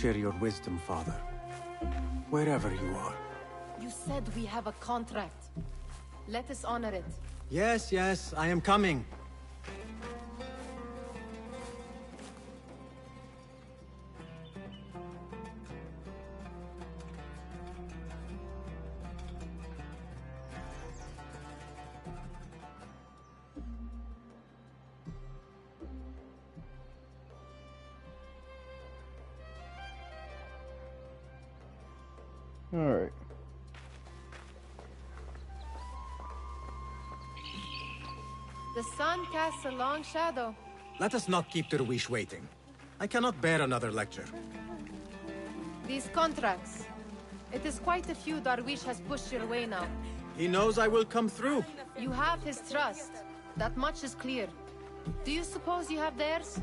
share your wisdom, Father. Wherever you are. You said we have a contract. Let us honor it. Yes, yes, I am coming. All right. The sun casts a long shadow. Let us not keep Derwish waiting. I cannot bear another lecture. These contracts. It is quite a few Darwish has pushed your way now. He knows I will come through. You have his trust. That much is clear. Do you suppose you have theirs?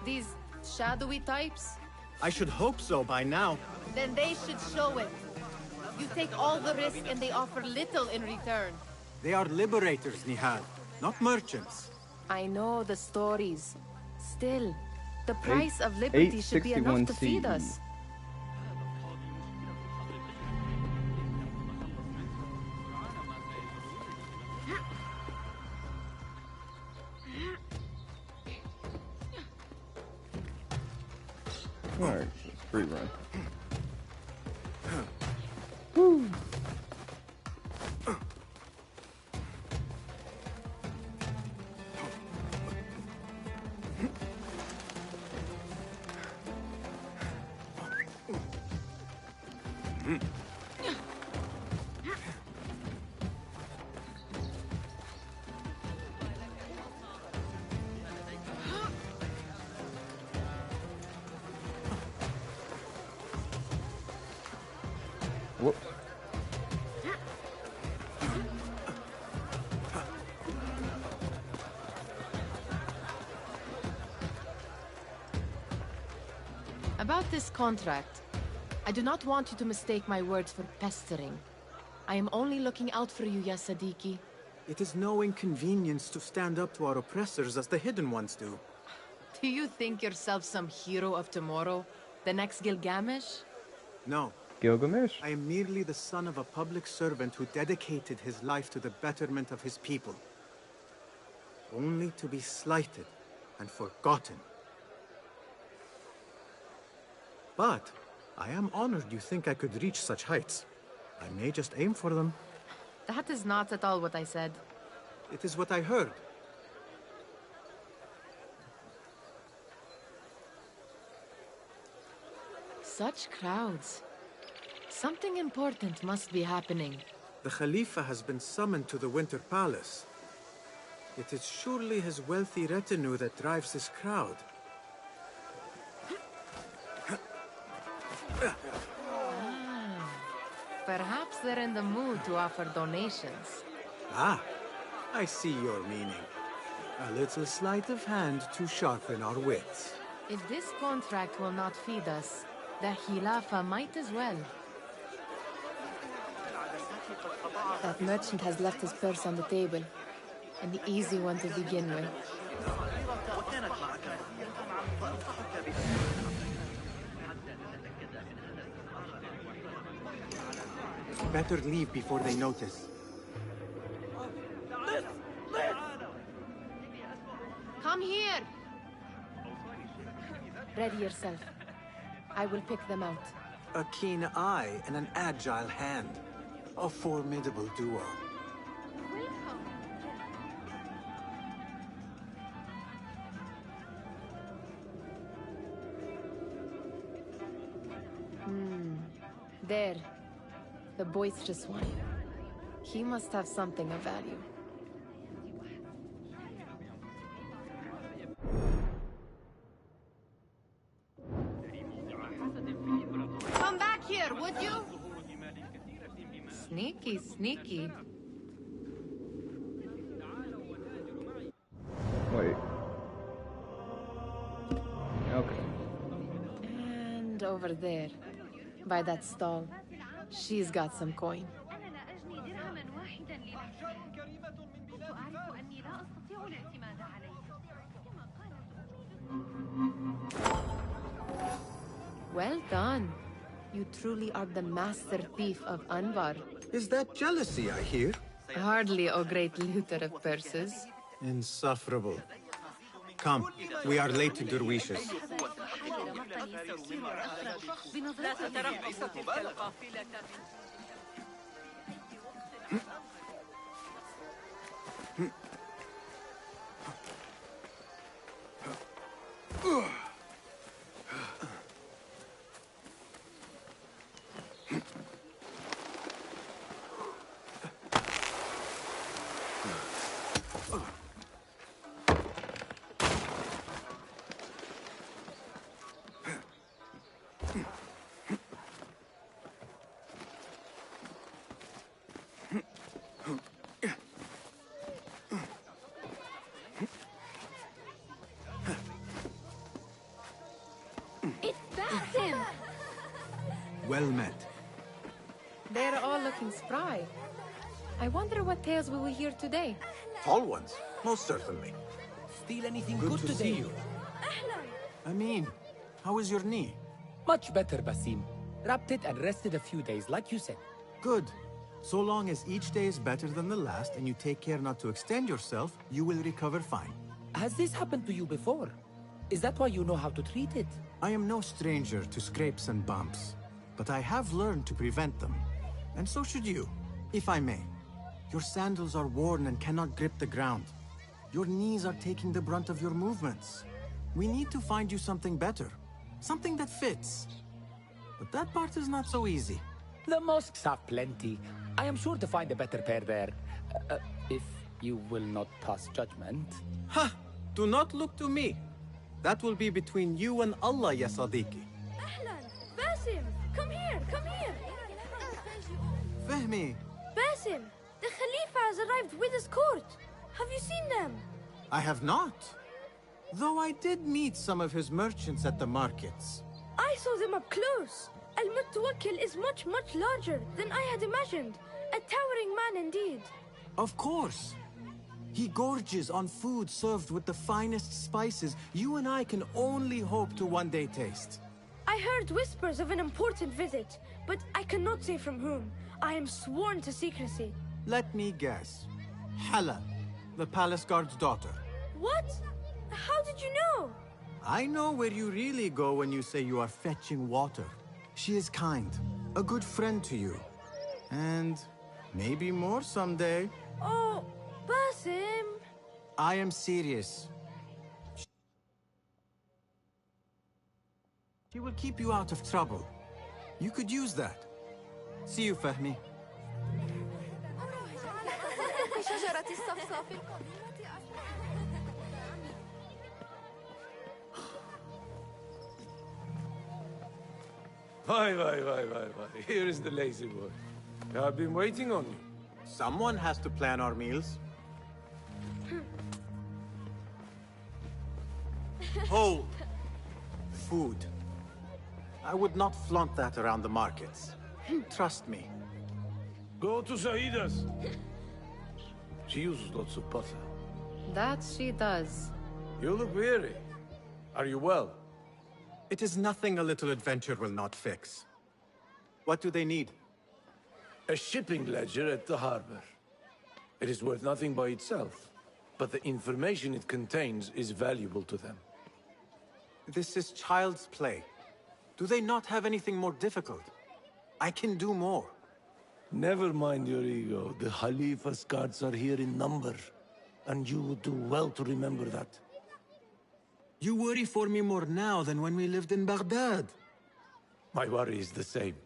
These shadowy types? I should hope so by now. Then they should show it. You take all the risk and they offer little in return. They are liberators, Nihal, not merchants. I know the stories. Still, the price of liberty should be enough to feed us. Alright, it's free run. Woo! Whoops. About this contract, I do not want you to mistake my words for pestering. I am only looking out for you, ya Sadiki. It is no inconvenience to stand up to our oppressors as the Hidden Ones do. Do you think yourself some hero of tomorrow? The next Gilgamesh? No. Gilgamesh? I am merely the son of a public servant who dedicated his life to the betterment of his people. Only to be slighted and forgotten. But I am honored you think I could reach such heights. I may just aim for them. That is not at all what I said. It is what I heard. Such crowds. Something important must be happening. The Khalifa has been summoned to the Winter Palace. It is surely his wealthy retinue that drives this crowd. Perhaps they're in the mood to offer donations. Ah, I see your meaning. A little sleight of hand to sharpen our wits. If this contract will not feed us, the Khilafa might as well. That merchant has left his purse on the table. An easy one to begin with. Better leave before they notice. Come here! Ready yourself. I will pick them out. A keen eye and an agile hand. A formidable duo. There. The boisterous one. He must have something of value. Come back here, would you? Sneaky, sneaky. Wait. Okay. And over there, by that stall, she's got some coin. Well done. You truly are the master thief of Anvar. Is that jealousy I hear? Hardly, O great looter of purses. Insufferable. Come, we are late to Derwishes. Well met. They're all looking spry. I wonder what tales we will hear today. Tall ones, most certainly. Steal anything Good good to today? see you. Amin, how is your knee? Much better, Basim. Wrapped it and rested a few days, like you said. Good. So long as each day is better than the last and you take care not to extend yourself, you will recover fine. Has this happened to you before? Is that why you know how to treat it? I am no stranger to scrapes and bumps, but I have learned to prevent them. And so should you, if I may. Your sandals are worn and cannot grip the ground. Your knees are taking the brunt of your movements. We need to find you something better. Something that fits. But that part is not so easy. The mosques have plenty. I am sure to find a better pair there. If you will not pass judgment. Ha! Do not look to me. That will be between you and Allah, ya Sadiqi. Ahlan! Basim! Come here! Come here! Fehmi, Basim! The Khalifa has arrived with his court! Have you seen them? I have not. Though I did meet some of his merchants at the markets. I saw them up close. Al-Mutawakkil is much, much larger than I had imagined. A towering man indeed. Of course. He gorges on food served with the finest spices you and I can only hope to one day taste. I heard whispers of an important visit, but I cannot say from whom. I am sworn to secrecy. Let me guess. Hala, the palace guard's daughter. What? How did you know? I know where you really go when you say you are fetching water. She is kind, a good friend to you. And maybe more someday. Oh, Basim. I am serious. She will keep you out of trouble. You could use that. See you, Fahmi. Why. Here is the lazy boy. I've been waiting on you. Someone has to plan our meals. Hold. Food. I would not flaunt that around the markets. Trust me. Go to Saida's. She uses lots of butter. That she does. You look weary. Are you well? It is nothing a little adventure will not fix. What do they need? A shipping ledger at the harbor. It is worth nothing by itself, but the information it contains is valuable to them. This is child's play. Do they not have anything more difficult? I can do more. Never mind your ego. The Khalifa's guards are here in number, and you would do well to remember that. You worry for me more now than when we lived in Baghdad. My worry is the same.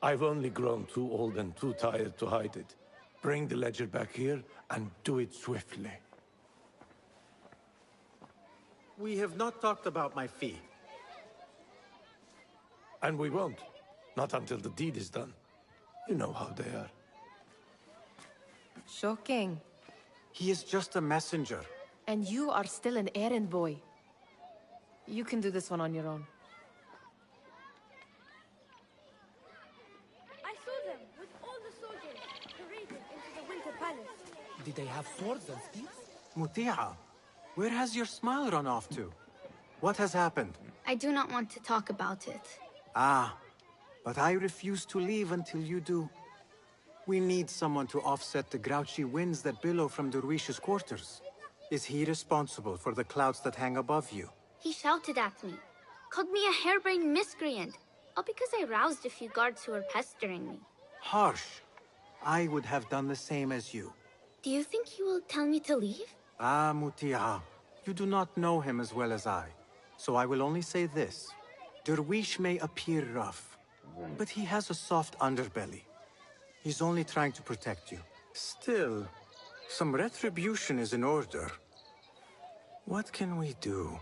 I've only grown too old and too tired to hide it. Bring the ledger back here, and do it swiftly. We have not talked about my fee. And we won't. Not until the deed is done. You know how they are. Shocking. He is just a messenger. And you are still an errand boy. You can do this one on your own. I saw them with all the soldiers paraded into the Winter Palace. Did they have swords and spears? Muti'a, where has your smile run off to? What has happened? I do not want to talk about it. Ah, but I refuse to leave until you do. We need someone to offset the grouchy winds that billow from Derwish's quarters. Is he responsible for the clouds that hang above you? He shouted at me, called me a harebrained miscreant, all because I roused a few guards who were pestering me. Harsh. I would have done the same as you. Do you think he will tell me to leave? Ah, Mutiha, you do not know him as well as I. So I will only say this. Derwish may appear rough, but he has a soft underbelly. He's only trying to protect you. Still, some retribution is in order. What can we do?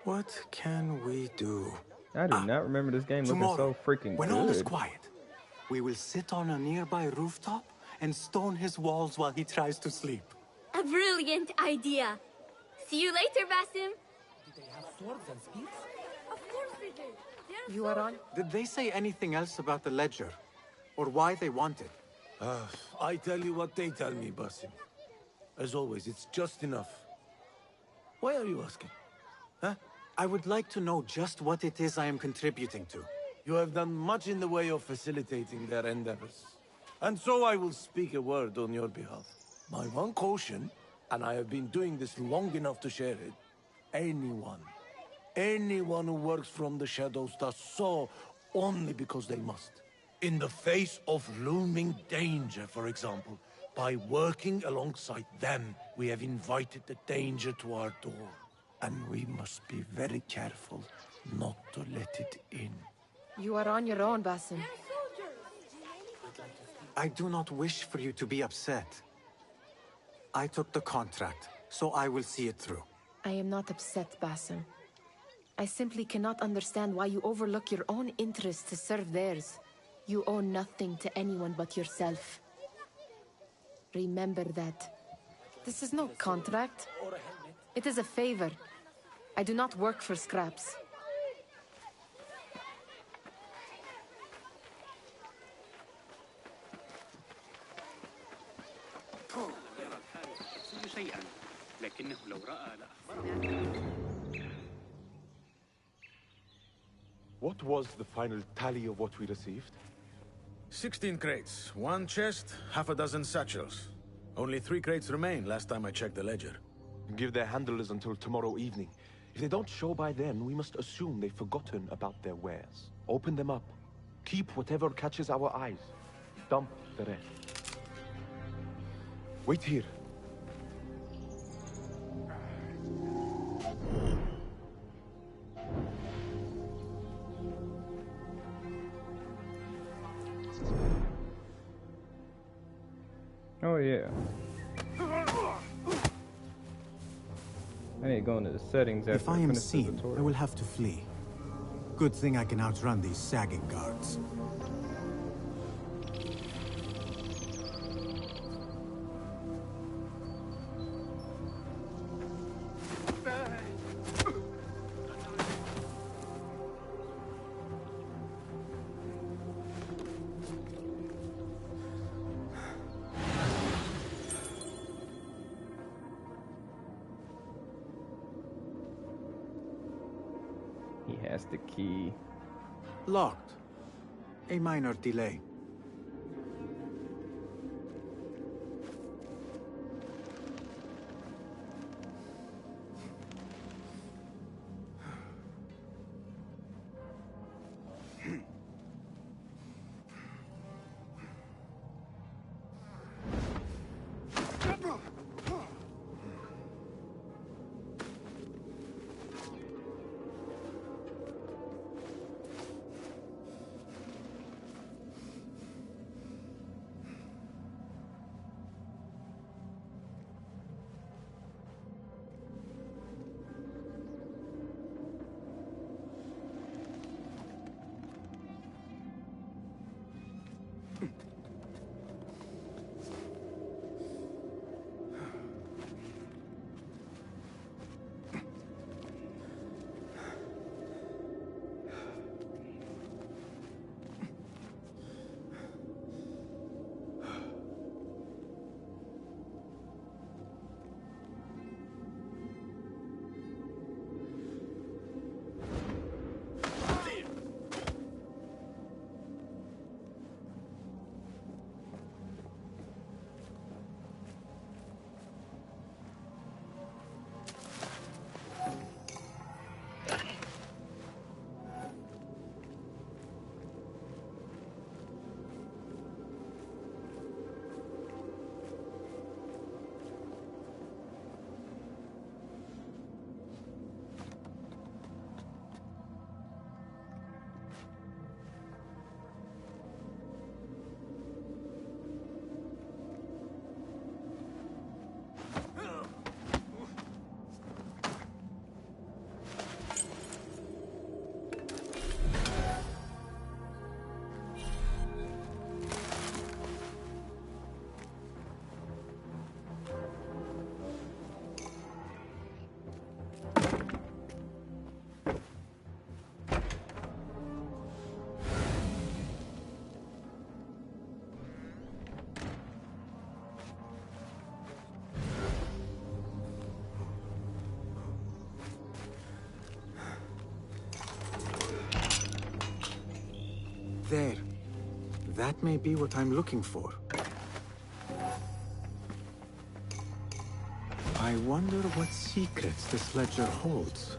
What can we do? I do not remember this game looking so freaking when good. all is quiet, we will sit on a nearby rooftop and stone his walls while he tries to sleep. A brilliant idea. See you later, Basim. Do they have swords and spears? Of course they do. They're You are on? Did they say anything else about the ledger? Or why they want it? I tell you what they tell me, Basim. As always, it's just enough. Why are you asking? Huh? I would like to know just what it is I am contributing to. You have done much in the way of facilitating their endeavors. And so I will speak a word on your behalf. My one caution, and I have been doing this long enough to share it, anyone who works from the shadows does so only because they must. In the face of looming danger, for example, by working alongside them, we have invited the danger to our door. And we must be very careful not to let it in. You are on your own, Basim. I do not wish for you to be upset. I took the contract, so I will see it through. I am not upset, Basim. I simply cannot understand why you overlook your own interests to serve theirs. You owe nothing to anyone but yourself. Remember that. This is no contract. It is a favor. I do not work for scraps. What was the final tally of what we received? 16 crates, 1 chest, half a dozen satchels. Only 3 crates remain last time I checked the ledger. Give their handlers until tomorrow evening. If they don't show by then, we must assume they've forgotten about their wares. Open them up. Keep whatever catches our eyes. Dump the rest. Wait here. Oh yeah. I need to go into the settings after If I am finish the seen, tutorial. I will have to flee. Good thing I can outrun these sagging guards. He has the key. Locked. A minor delay. There. That may be what I'm looking for. I wonder what secrets this ledger holds.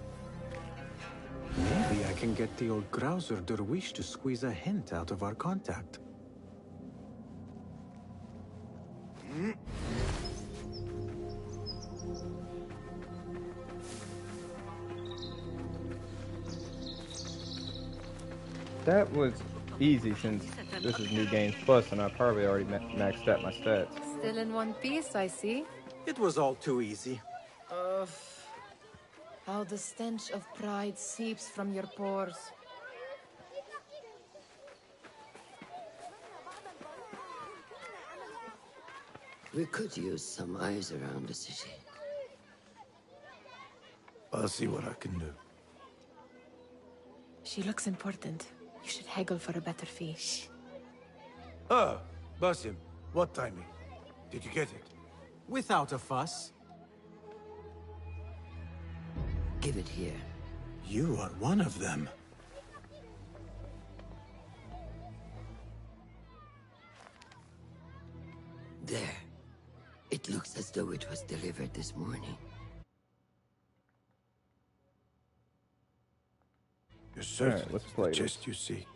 Maybe I can get the old grouser Derwish to squeeze a hint out of our contact. That was easy since this is New Games Plus and I probably already maxed out my stats. Still in one piece, I see. It was all too easy. How the stench of pride seeps from your pores. We could use some eyes around the city. I'll see what I can do. She looks important. You should haggle for a better fee. Ah, Basim, what timing? Did you get it? Without a fuss. Give it here. You are one of them. There. It looks as though it was delivered this morning. You're certain Alright, let's it's play the this. chest you seek?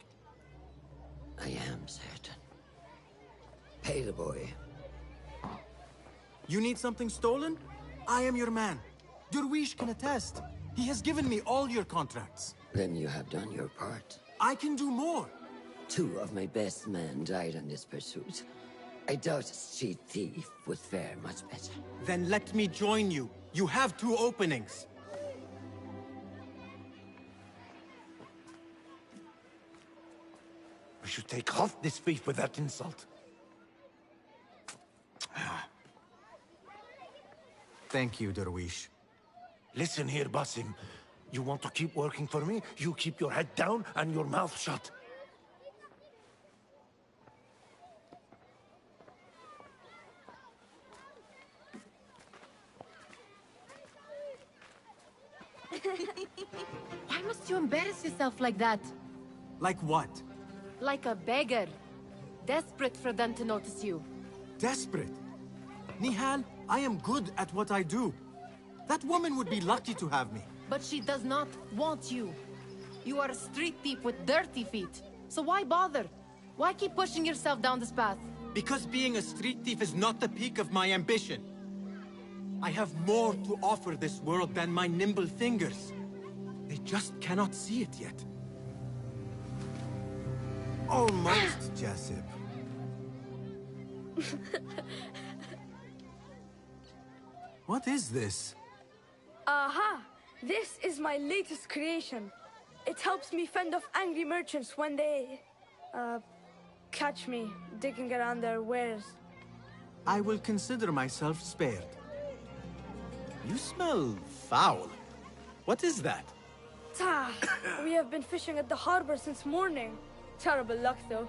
I am certain. Pay the boy. You need something stolen? I am your man. Derwish can attest. He has given me all your contracts. Then you have done your part. I can do more. 2 of my best men died in this pursuit. I doubt a street thief would fare much better. Then let me join you. You have 2 openings. We should take off this thief with that insult. Thank you, Derwish. Listen here, Basim. You want to keep working for me? You keep your head down and your mouth shut. Why must you embarrass yourself like that? Like what? Like a beggar. Desperate for them to notice you. Desperate? Nihal, I am good at what I do. That woman would be lucky to have me. But she does not want you. You are a street thief with dirty feet. So why bother? Why keep pushing yourself down this path? Because being a street thief is not the peak of my ambition. I have more to offer this world than my nimble fingers. They just cannot see it yet. Almost, Jasip. What is this? Aha! This is my latest creation. It helps me fend off angry merchants when they... catch me digging around their wares. I will consider myself spared. You smell foul. What is that? Tah! We have been fishing at the harbor since morning. Terrible luck, though.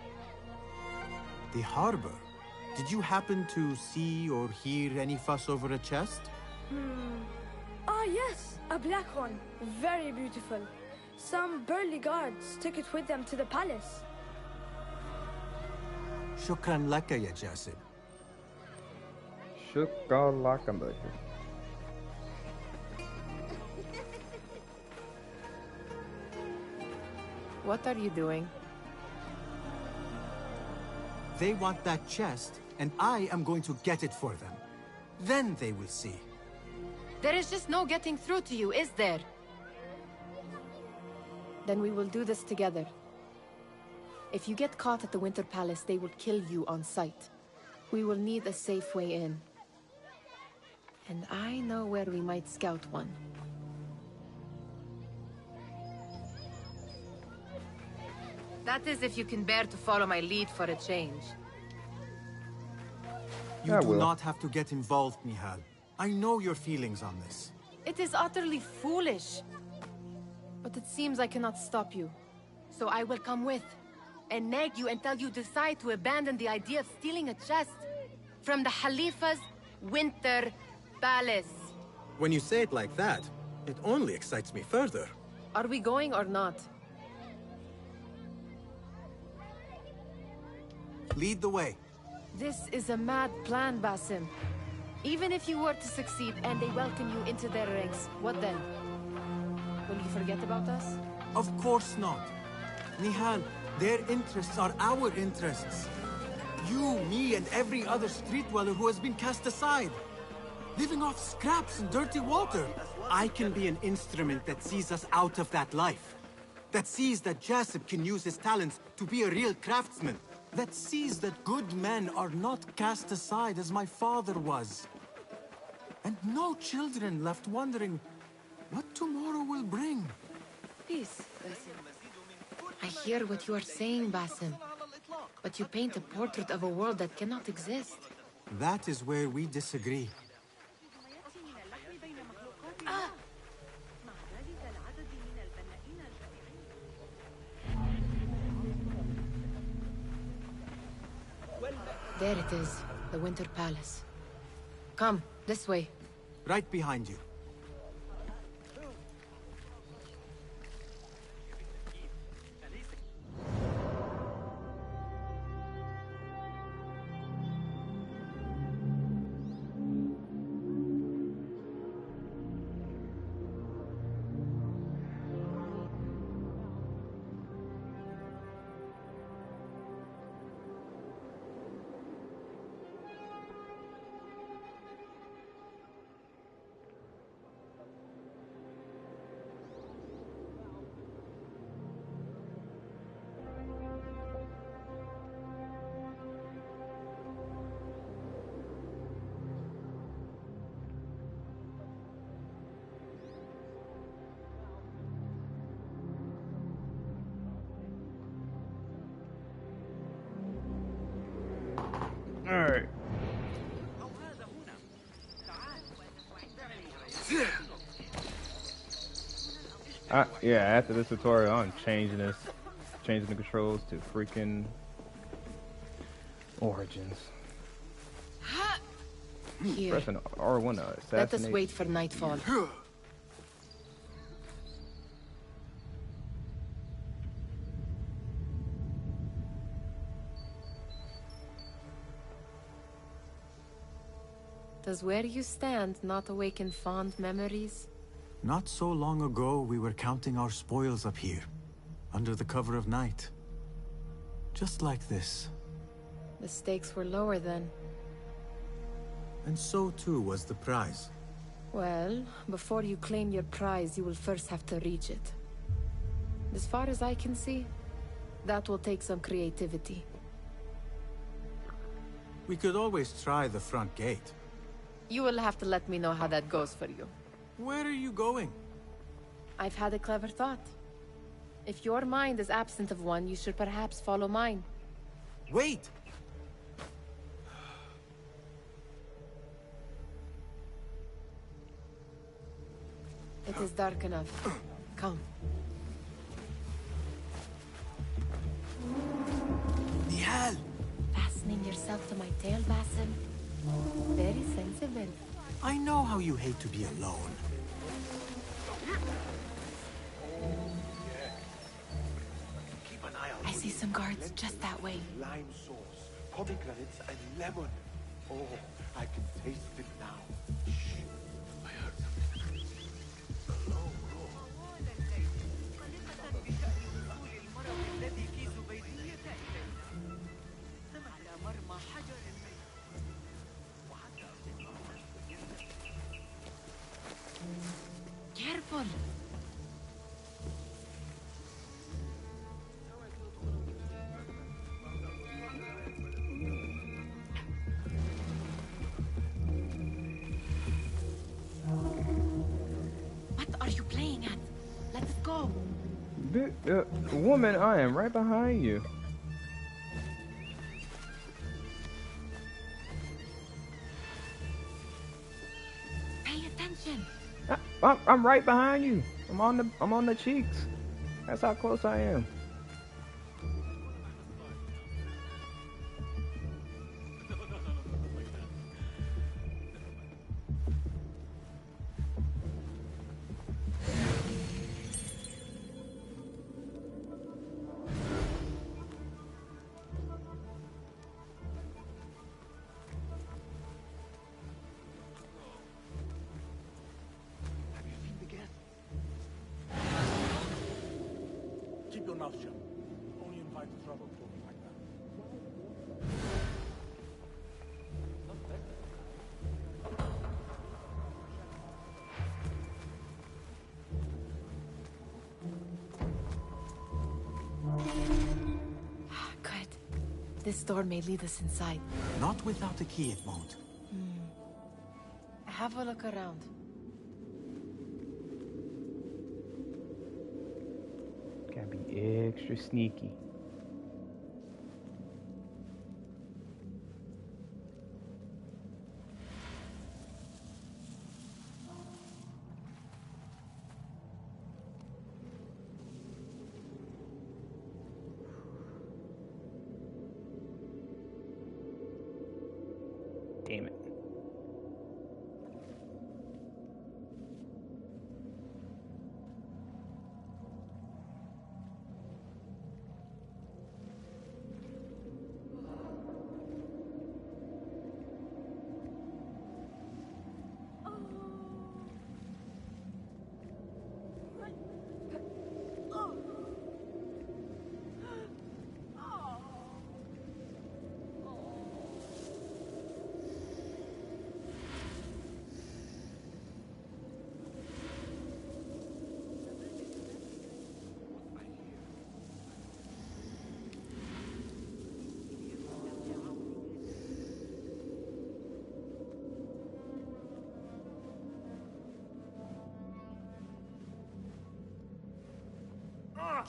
The harbor? Did you happen to see or hear any fuss over a chest? Ah, yes, a black one. Very beautiful. Some burly guards took it with them to the palace. Shukran laka ya Jasib. Shukalakambaker. What are you doing? They want that chest, and I am going to get it for them. Then they will see. There is just no getting through to you, is there? Then we will do this together. If you get caught at the Winter Palace, they will kill you on sight. We will need a safe way in. And I know where we might scout one. That is if you can bear to follow my lead for a change. You I do will. not have to get involved, Nihal. I know your feelings on this. It is utterly foolish. But it seems I cannot stop you. So I will come with, and nag you until you decide to abandon the idea of stealing a chest from the Khalifa's Winter Palace. When you say it like that, it only excites me further. Are we going or not? Lead the way. This is a mad plan, Basim. Even if you were to succeed and they welcome you into their ranks, what then? Will you forget about us? Of course not. Nihal, their interests are our interests. You, me, and every other street dweller who has been cast aside. Living off scraps and dirty water. I can be an instrument that sees us out of that life. That sees that Jasip can use his talents to be a real craftsman. That sees that good men are not cast aside as my father was. And no children left wondering what tomorrow will bring. Peace, Basim. I hear what you are saying, Basim. But you paint a portrait of a world that cannot exist. That is where we disagree. There it is, the Winter Palace. Come, this way. Right behind you. Alright. Yeah, after this tutorial, I'm changing the controls to freaking Origins. Here. Pressing R1 to assassinate. Let us wait for nightfall. Does where you stand not awaken fond memories? Not so long ago, we were counting our spoils up here, under the cover of night. Just like this. The stakes were lower then. And so too was the prize. Well, before you claim your prize, you will first have to reach it. As far as I can see, that will take some creativity. We could always try the front gate. You will have to let me know how that goes for you. Where are you going? I've had a clever thought. If your mind is absent of one, you should perhaps follow mine. Wait! It is dark enough. Come. Nihal! Fastening yourself to my tail, Basim? Very sensible. I know how you hate to be alone. I see some guards just that way. Lime sauce, pomegranates, and lemon. Oh, I can taste it now. Shh. I heard them. Careful. What are you playing at? Let's go. Woman, I am right behind you. Pay attention. I'm right behind you. I'm on the cheeks. That's how close I am. mouth shut. Only invite trouble talking like that. Good. This door may lead us inside. Not without a key, it won't. Have a look around. Gotta be extra sneaky. Damn it.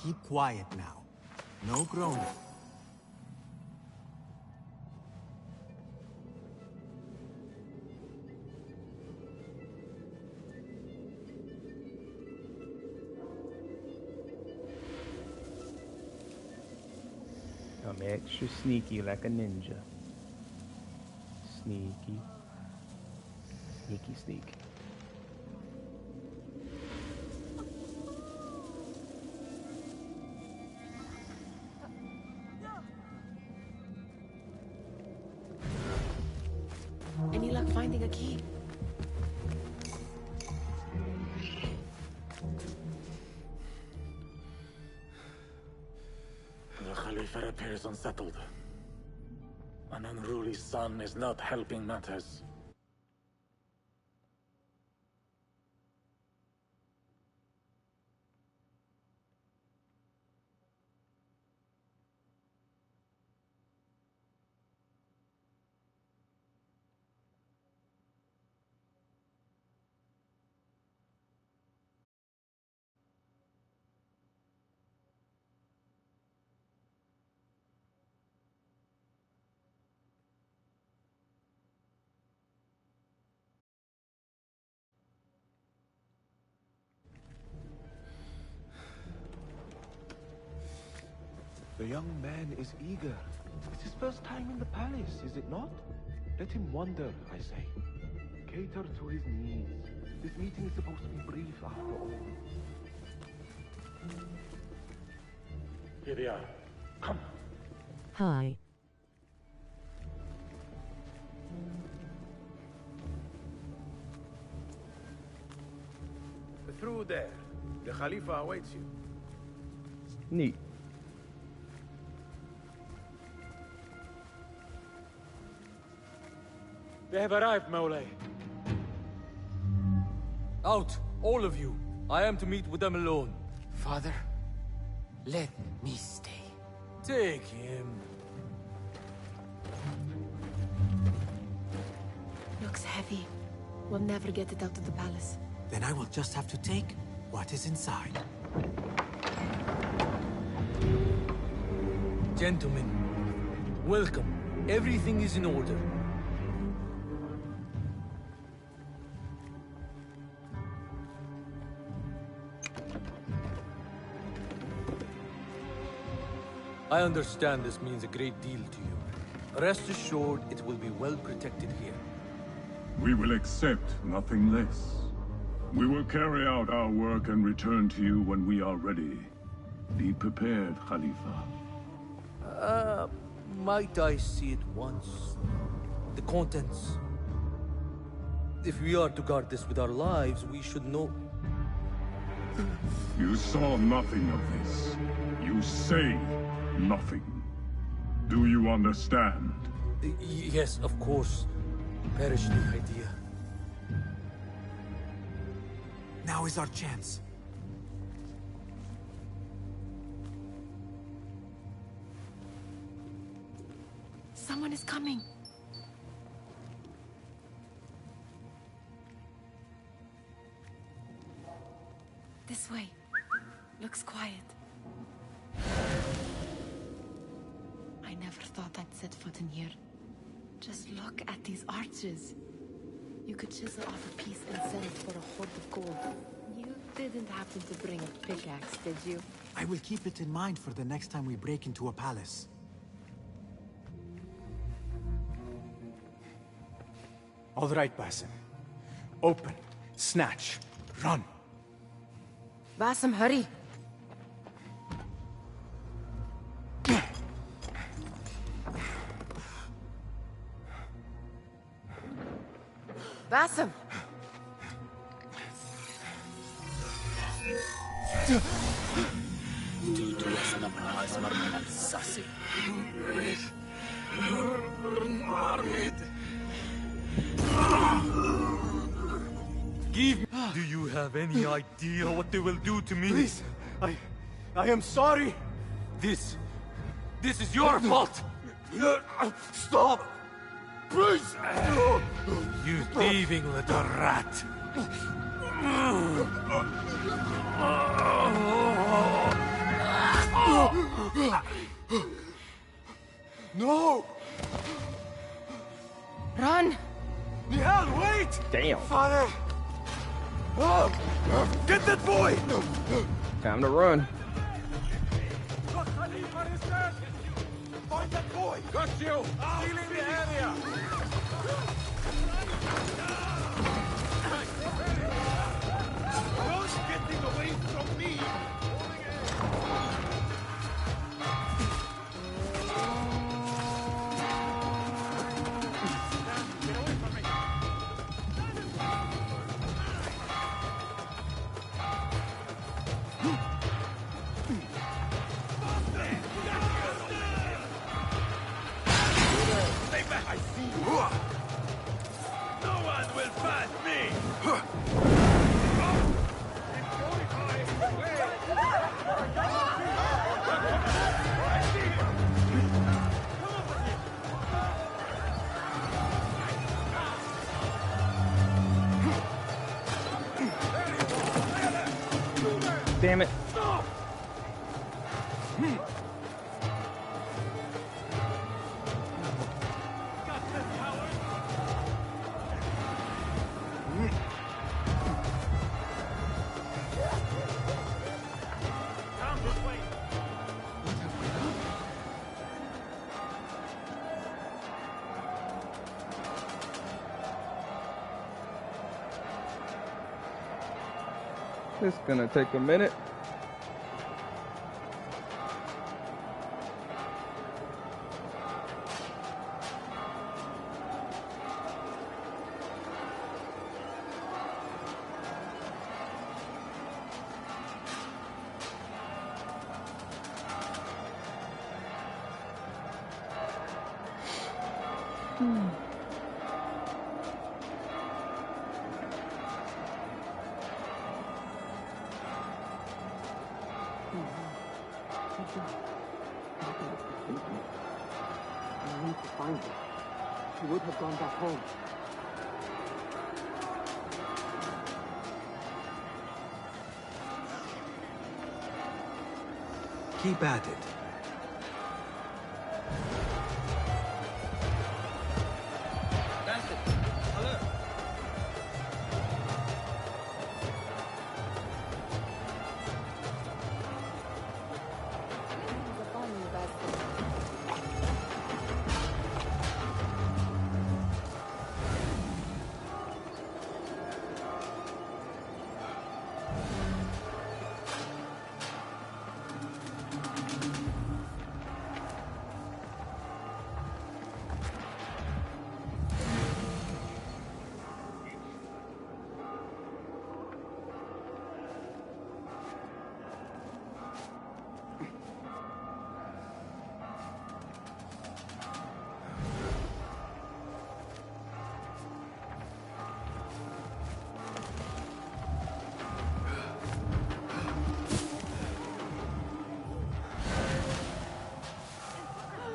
Keep quiet now. No groaning. I'm extra sneaky like a ninja. Sneaky. Sneaky sneak. Any luck finding a key? The Khalifa appears unsettled. An unruly son is not helping matters. The young man is eager. It's his first time in the palace, is it not? Let him wander, I say. Cater to his needs. This meeting is supposed to be brief after all. Here they are. Come. Hi. Through there. The Khalifa awaits you. Neat. They have arrived, Mawlay. Out, all of you. I am to meet with them alone. Father, let me stay. Take him. Looks heavy. We'll never get it out of the palace. Then I will just have to take what is inside. Gentlemen, welcome. Everything is in order. I understand this means a great deal to you. Rest assured, it will be well protected here. We will accept nothing less. We will carry out our work and return to you when we are ready. Be prepared, Khalifa. Might I see it once? The contents. If we are to guard this with our lives, we should know. You saw nothing of this. You say nothing. Do you understand? Yes, of course. Perish the idea. Now is our chance. Someone is coming. This way. Looks quiet. I never thought I'd set foot in here. Just look at these arches. You could chisel off a piece and sell it for a hoard of gold. You didn't happen to bring a pickaxe, did you? I will keep it in mind for the next time we break into a palace. All right, Basim. Open, snatch, run. Basim, hurry. Basim! Do you have any idea what they will do to me? Please, I am sorry. This is your fault! Stop! Please! You thieving little rat! No! Run! Nihal, wait! Damn. Father! Oh, get that boy! Time to run. Find that boy! Got you! Sealing the area! You're getting away from me! I see you! No one will pass me! Damn it. It's gonna take a minute. I need to find her. She would have gone back home. Keep at it.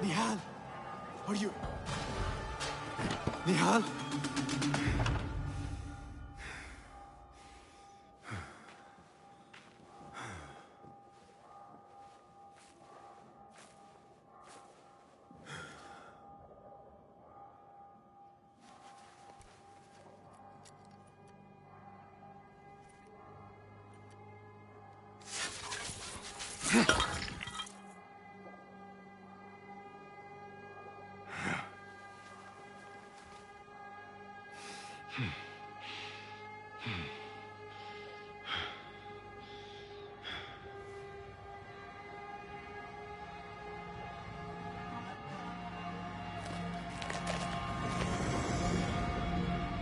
Nihal? Are you... Nihal?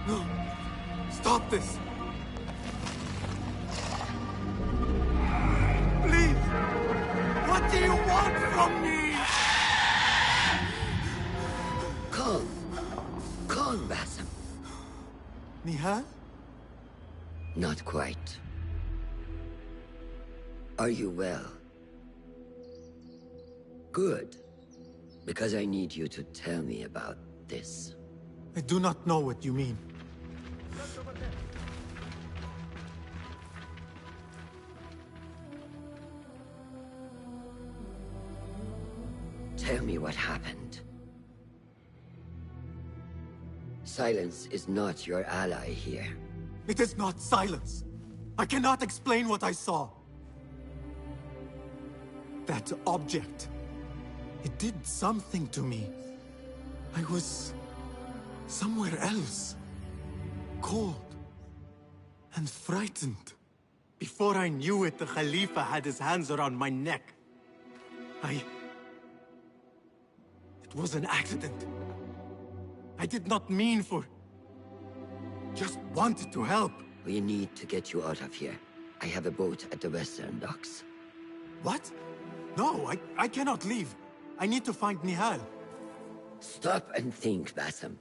No! Stop this! Please! What do you want from me? Calm. Calm, Basim. Nihal? Not quite. Are you well? Good. Because I need you to tell me about this. I do not know what you mean. Tell me what happened. Silence is not your ally here. It is not silence. I cannot explain what I saw. That object. It did something to me. I was... somewhere else. Cold. And frightened. Before I knew it, the Khalifa had his hands around my neck. It was an accident. I did not mean for... just wanted to help. We need to get you out of here. I have a boat at the western docks. What? No, I cannot leave. I need to find Nihal. Stop and think, Basim.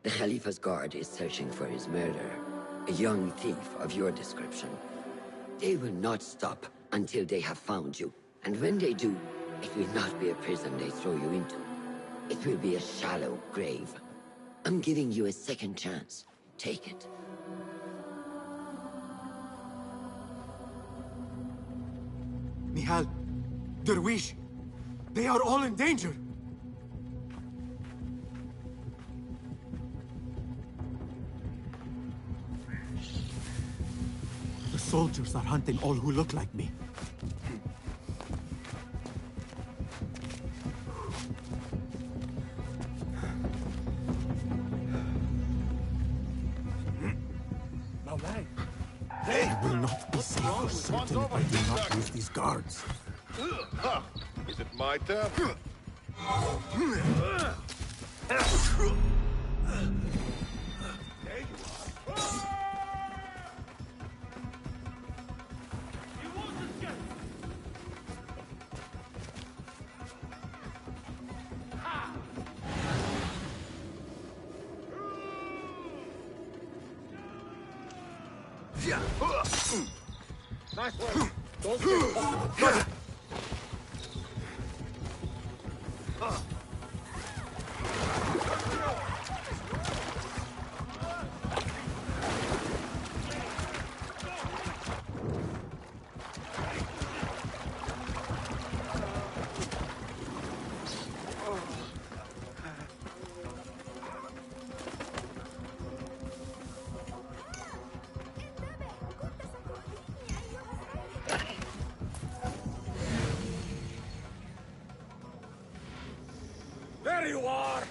The Khalifa's guard is searching for his murderer. A young thief of your description. They will not stop until they have found you. And when they do, it will not be a prison they throw you into. It will be a shallow grave. I'm giving you a second chance. Take it. Nihal, Derwish, they are all in danger. The soldiers are hunting all who look like me. I will not be safe for certain if I do not use these guards. Is it my turn? Nice work. Don't get There you are!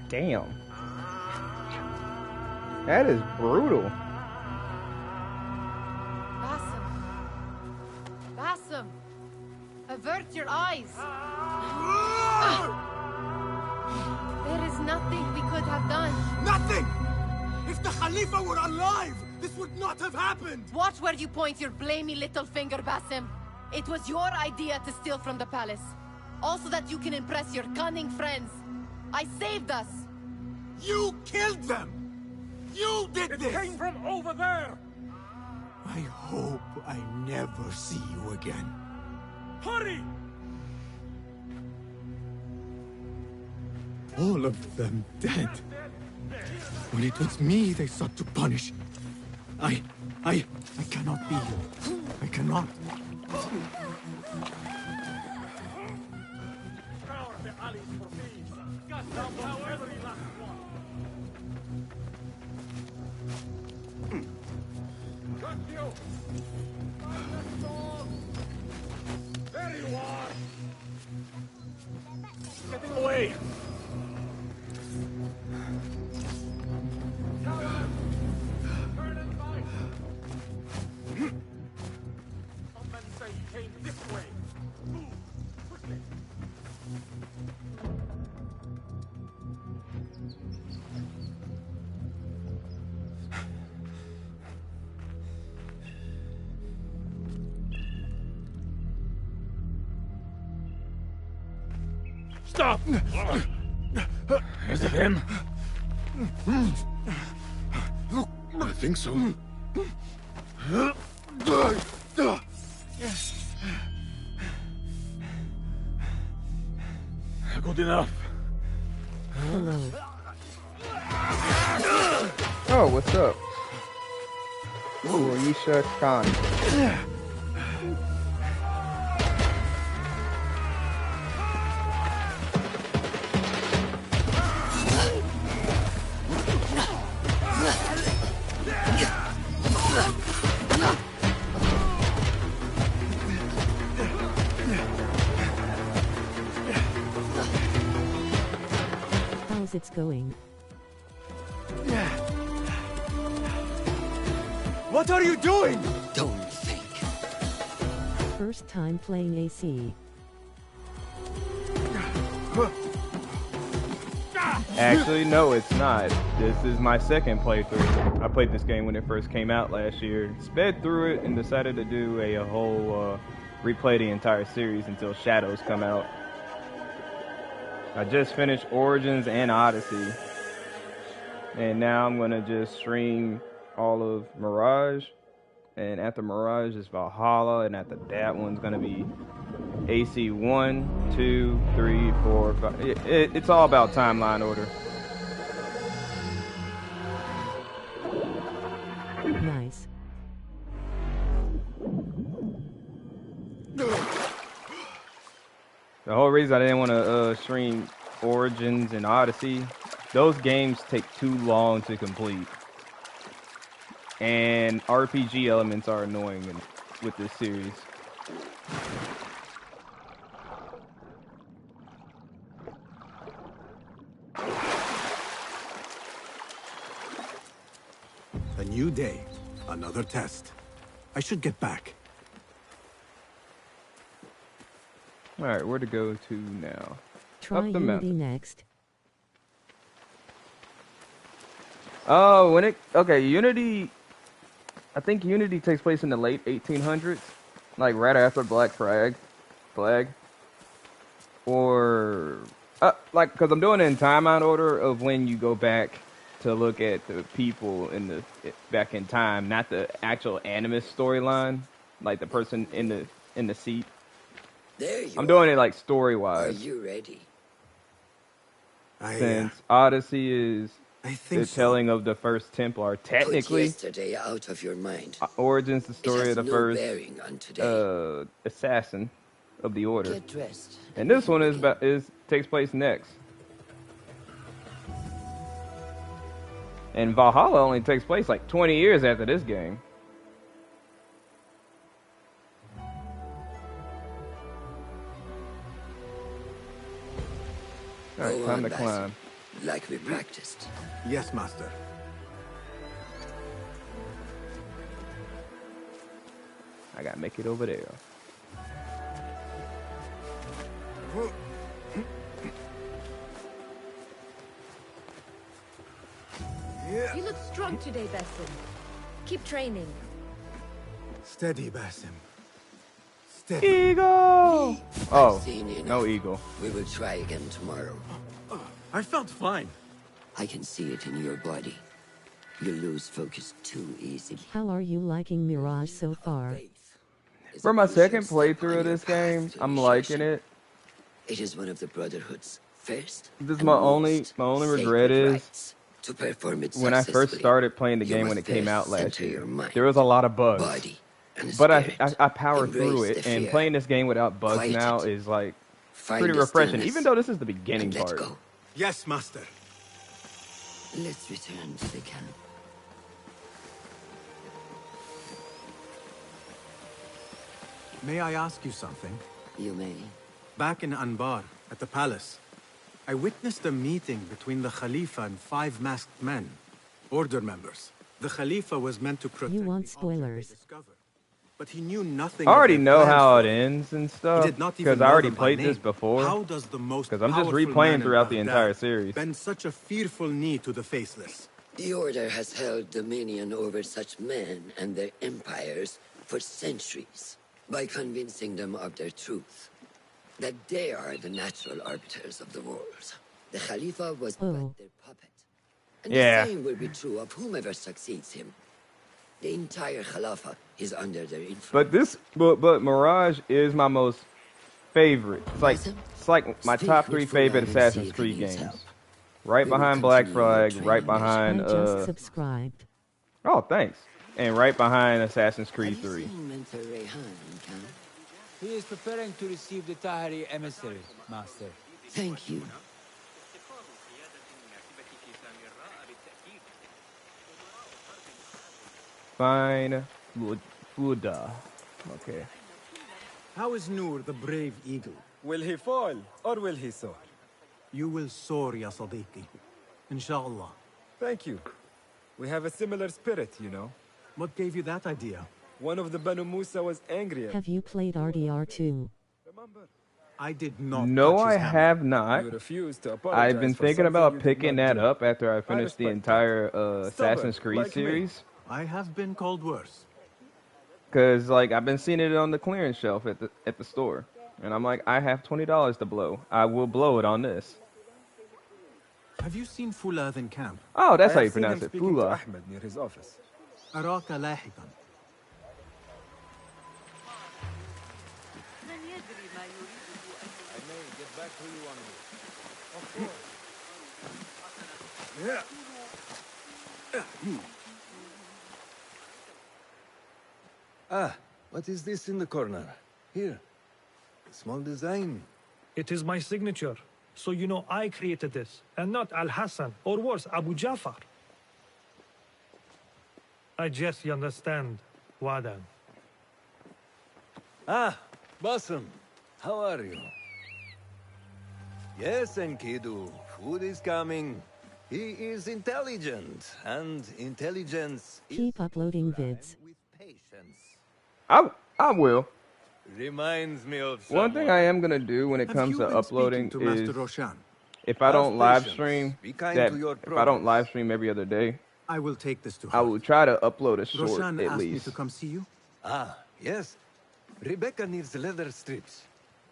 Damn. That is brutal. Basim! Avert your eyes! There is nothing we could have done. Nothing! If the Khalifa were alive, this would not have happened! Watch where you point your blamey little finger, Basim. It was your idea to steal from the palace. Also that you can impress your cunning friends. I saved us! You killed them! You did this! It came from over there! I hope I never see you again. Hurry! All of them dead. When it was me they sought to punish. I cannot be here. I cannot. Scour the alleys for thieves. Gut down every last one. Got you! There you are! Getting away! Turn and fight! Some men say he came this way. Move, quickly! Stop! Is it him? I think so. Good enough. Oh, what's up? Ooh, Aisha Khan. How's it going? What are you doing? Don't think. First time playing AC. Actually, no, it's not. This is my second playthrough. I played this game when it first came out last year, sped through it, and decided to do a whole replay the entire series until Shadows come out. I just finished Origins and Odyssey, and now I'm gonna just stream all of Mirage, and after Mirage is Valhalla, and after that one's gonna be AC 1, 2, 3, 4, 5. It's all about timeline order. Nice. The whole reason I didn't want to stream Origins and Odyssey, those games take too long to complete. And RPG elements are annoying with this series. A new day, another test. I should get back. Alright, where to go to now? Try Up the Unity mountain. next. Oh, Unity, I think Unity takes place in the late 1800s, like right after Black Flag. Or, like, because I'm doing it in timeline order of when you go back to look at the people back in time, not the actual Animus storyline, like the person in the seat. There you I'm doing are. it like story-wise. Are you ready? Since Odyssey is the so. telling of the first Templar, Put technically, yesterday out of your mind. Origins the story of the no first bearing on today. assassin of the order. Get dressed. And this one takes place next. And Valhalla only takes place like 20 years after this game. Alright, Go time on, to Basim. climb. Like we practiced. Yes, Master. I gotta make it over there. You look strong today, Basim. Keep training. Steady, Basim. Steady. Eagle! Oh, Seen enough. no eagle. We will try again tomorrow. I felt fine. I can see it in your body. You lose focus too easily. How are you liking Mirage so far? For my second playthrough of this game, I'm liking it. It is one of the Brotherhood's first. This is my only regret is to perform it when I first started playing the game when it came out last year. There was a lot of bugs, but I powered through it, and playing this game without bugs now is like pretty refreshing. Even though this is the beginning part. Yes, master. Let's return to the camp. May I ask you something? You may. Back in Anbar, at the palace, I witnessed a meeting between the Khalifa and 5 masked men, order members. The Khalifa was meant to protect. You want spoilers? But he knew nothing. I already know how it ends and stuff because I already played this before. How does the most because I'm just replaying throughout the entire series. Bend such a fearful knee to the faceless. The Order has held dominion over such men and their empires for centuries by convincing them of their truth, that they are the natural arbiters of the world. The Khalifa was but their puppet. And the same will be true of whomever succeeds him. The entire Khalifa is under their influence. But Mirage is my most favorite. It's like my top 3 favorite Assassin's Creed games. Right behind Black Flag, right behind I just subscribed. Oh, thanks. And right behind Assassin's Creed 3. He is preparing to receive the Tahiri emissary, Master. Thank you. Fine. Buddha. Okay. How is Noor, the brave eagle? Will he fall, or will he soar? You will soar, ya Sadiqi. Inshallah. Thank you. We have a similar spirit, you know. What gave you that idea? One of the Banu Musa was angry at Have you played RDR2? I did not. No, I have not. You refused to apologize. I've been thinking about picking that up after I finish the entire Assassin's Creed series. I have been called worse. Cause like I've been seeing it on the clearance shelf at the store, and I'm like, I have $20 to blow. I will blow it on this. Have you seen Fulad in camp? Oh, that's how you pronounce it, Fulad. Ahmed near his office. أراك لاحقا. Ah, what is this in the corner? Here. Small design. It is my signature. So you know I created this, and not Al-Hassan, or worse, Abu Jafar. I guess you understand, Wadan. Ah, Basim. How are you? Yes, Enkidu. Food is coming. He is intelligent, and intelligence Keep uploading vids. with patience. I will. Reminds me of One thing I am gonna do when it comes to uploading is if I don't live stream every other day, I will take this to I will try to upload a short Roshan at asked me least. to come see you. Ah, yes. Rebecca needs leather strips.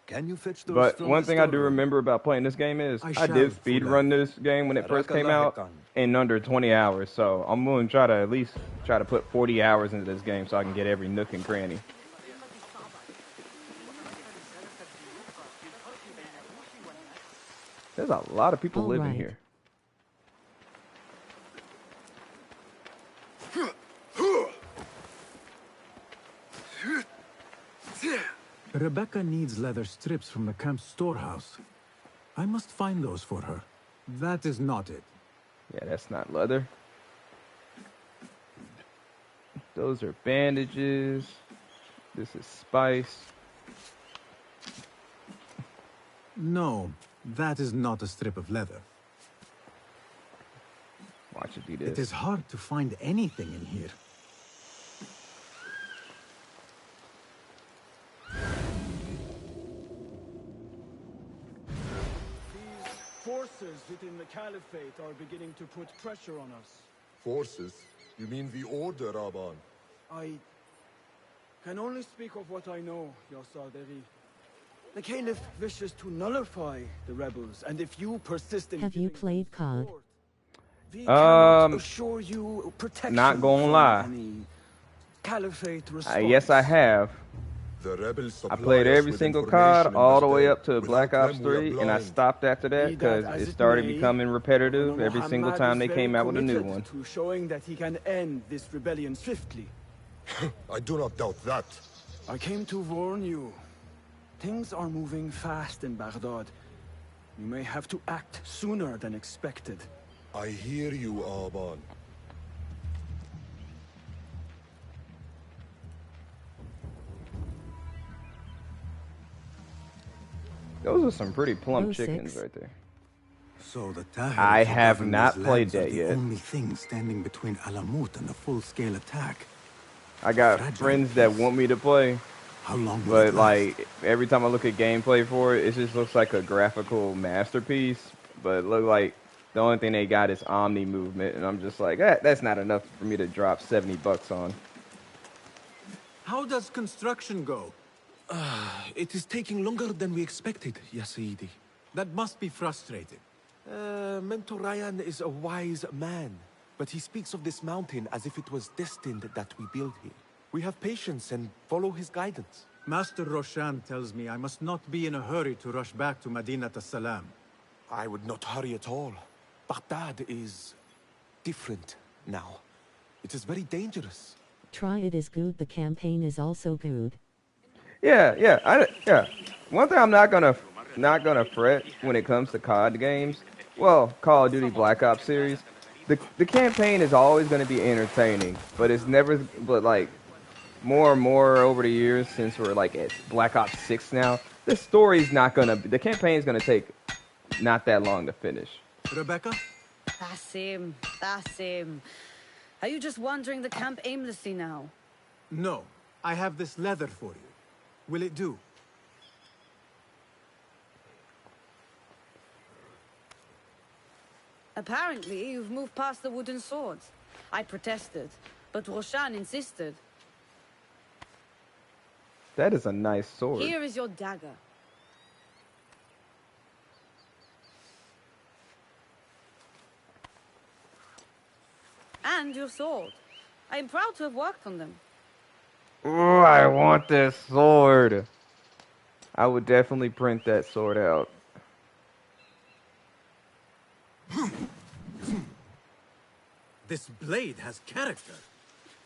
Can you fetch those But from one the thing I do storeroom? remember about playing this game is I shall, did speed Fulad. run this game when it first came out in under 20 hours. So I'm going to try to at least try to put 40 hours into this game so I can get every nook and cranny. There's a lot of people living here. Rebecca needs leather strips from the camp's storehouse. I must find those for her. That is not it. Yeah, that's not leather. Those are bandages. This is spice. No, that is not a strip of leather. Watch it do this. It is hard to find anything in here. Forces within the Caliphate are beginning to put pressure on us. Forces? You mean the Order, Aban? I can only speak of what I know, Your Sarderi. The Caliph wishes to nullify the rebels, and if you persist in Have you played COD? we cannot assure you protection not gonna from lie. any Caliphate response. Yes, I have. The rebels I played every single COD all the way up to Black Ops 3, and I blind. stopped after that because it started becoming repetitive every single time they came out with a new one. To showing that he can end this rebellion swiftly. I do not doubt that. I came to warn you. Things are moving fast in Baghdad. You may have to act sooner than expected. I hear you, Aban. Those are some pretty plump 06. chickens right there. So the Tahir I have not played that the yet. only thing standing between Alamut and a full-scale attack. I got friends that want me to play. How long will but it last? like every time I look at gameplay for it, it just looks like a graphical masterpiece. But it look like the only thing they got is Omni movement, and I'm just like, that's not enough for me to drop $70 on. How does construction go? It is taking longer than we expected, Ya Sayyidi. That must be frustrating. Mentor Ryan is a wise man, but he speaks of this mountain as if it was destined that we build here. We have patience and follow his guidance. Master Roshan tells me I must not be in a hurry to rush back to Madinat as-Salam. I would not hurry at all. Baghdad is different now. It is very dangerous. Try it is good. The campaign is also good. Yeah. One thing I'm not gonna fret when it comes to COD games. Well, Call of Duty Black Ops series. The campaign is always gonna be entertaining, but it's never. But like more and more over the years, since we're like at Black Ops 6 now, the story's not gonna. The campaign's gonna take not that long to finish. Rebecca? Basim. Are you just wandering the camp aimlessly now? No, I have this leather for you. Will it do? Apparently, you've moved past the wooden swords. I protested, but Roshan insisted. That is a nice sword. Here is your dagger. And your sword. I am proud to have worked on them. Oh, I want this sword. I would definitely print that sword out. This blade has character.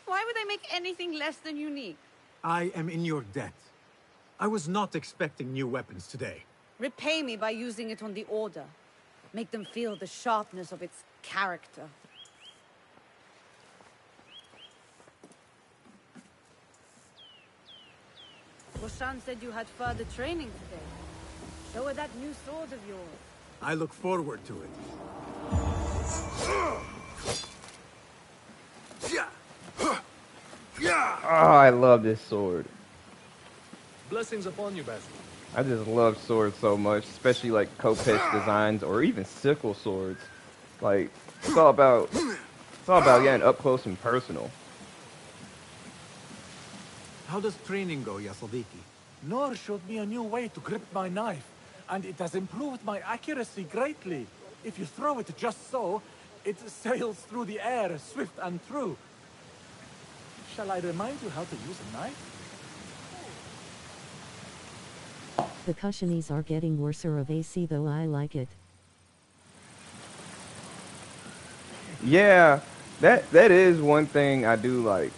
Why would I make anything less than unique? I am in your debt. I was not expecting new weapons today. Repay me by using it on the Order. Make them feel the sharpness of its character. Roshan said you had further training today. Show her that new sword of yours. I look forward to it. Oh, I love this sword. Blessings upon you, Basil. I just love swords so much, especially like Kopesh designs or even sickle swords. Like it's all about getting up close and personal. How does training go, Ya Sadiqi? Noor showed me a new way to grip my knife, and it has improved my accuracy greatly. If you throw it just so, it sails through the air, swift and true. Shall I remind you how to use a knife? The Kushani's are getting worser of AC, though I like it. Yeah, that is one thing I do like.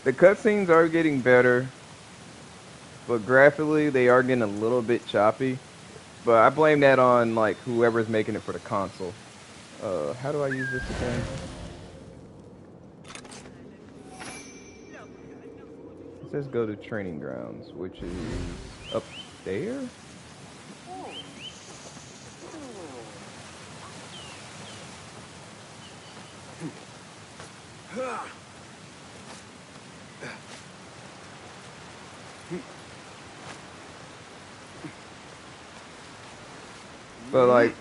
The cutscenes are getting better, but graphically they are getting a little bit choppy. But I blame that on like whoever's making it for the console. How do I use this again? It says go to training grounds, which is up there. But like,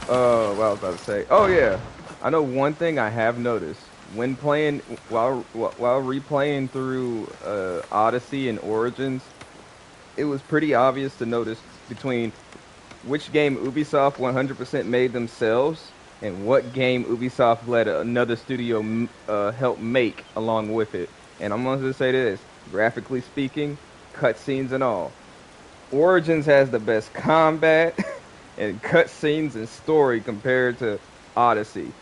what I was about to say. Oh yeah, I know one thing I have noticed when playing while replaying through Odyssey and Origins, it was pretty obvious to notice between which game Ubisoft 100% made themselves and what game Ubisoft let another studio help make along with it. And I'm going to say this, graphically speaking, cutscenes and all. Origins has the best combat and cutscenes and story compared to Odyssey.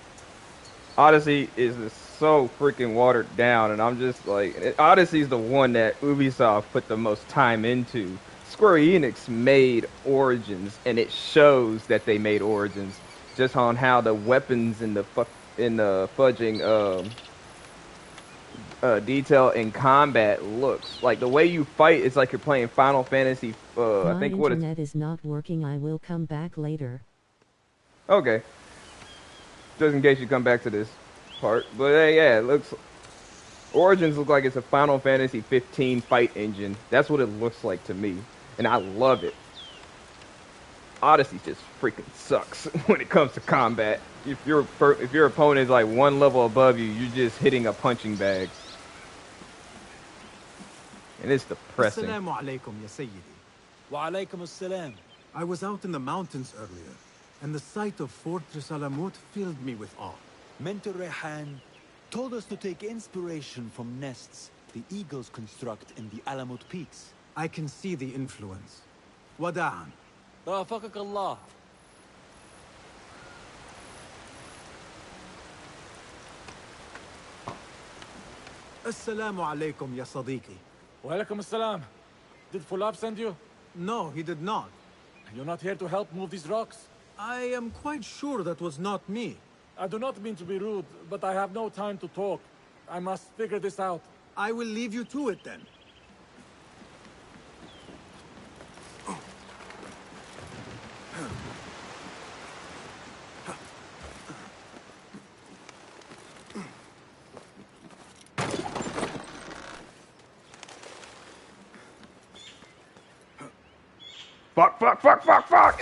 Odyssey is just so freaking watered down, and I'm just like, Odyssey's the one that Ubisoft put the most time into. Square Enix made Origins, and it shows that they made Origins just on how the weapons and the fudging detail in combat looks. Like the way you fight, it's like you're playing Final Fantasy. I think My internet is not working. I will come back later. Okay. Just in case you come back to this part, but yeah, it looks. Origins look like it's a Final Fantasy 15 fight engine. That's what it looks like to me, and I love it. Odyssey just freaking sucks when it comes to combat. If your opponent is like one level above you, you're just hitting a punching bag, and it's depressing. Assalamu alaikum, ya Sayyidi. Wa alaikum assalam. I was out in the mountains earlier, and the sight of Fortress Alamut filled me with awe. Mentor Rehan told us to take inspiration from nests the eagles construct in the Alamut Peaks. I can see the influence. Wada'an. Rafaqak Allah. Assalamu alaikum, ya Sadiqi. Wa alaikum assalam. Did Fulab send you? No, he did not. You're not here to help move these rocks? I am quite sure that was not me. I do not mean to be rude, but I have no time to talk. I must figure this out. I will leave you to it then. Fuck!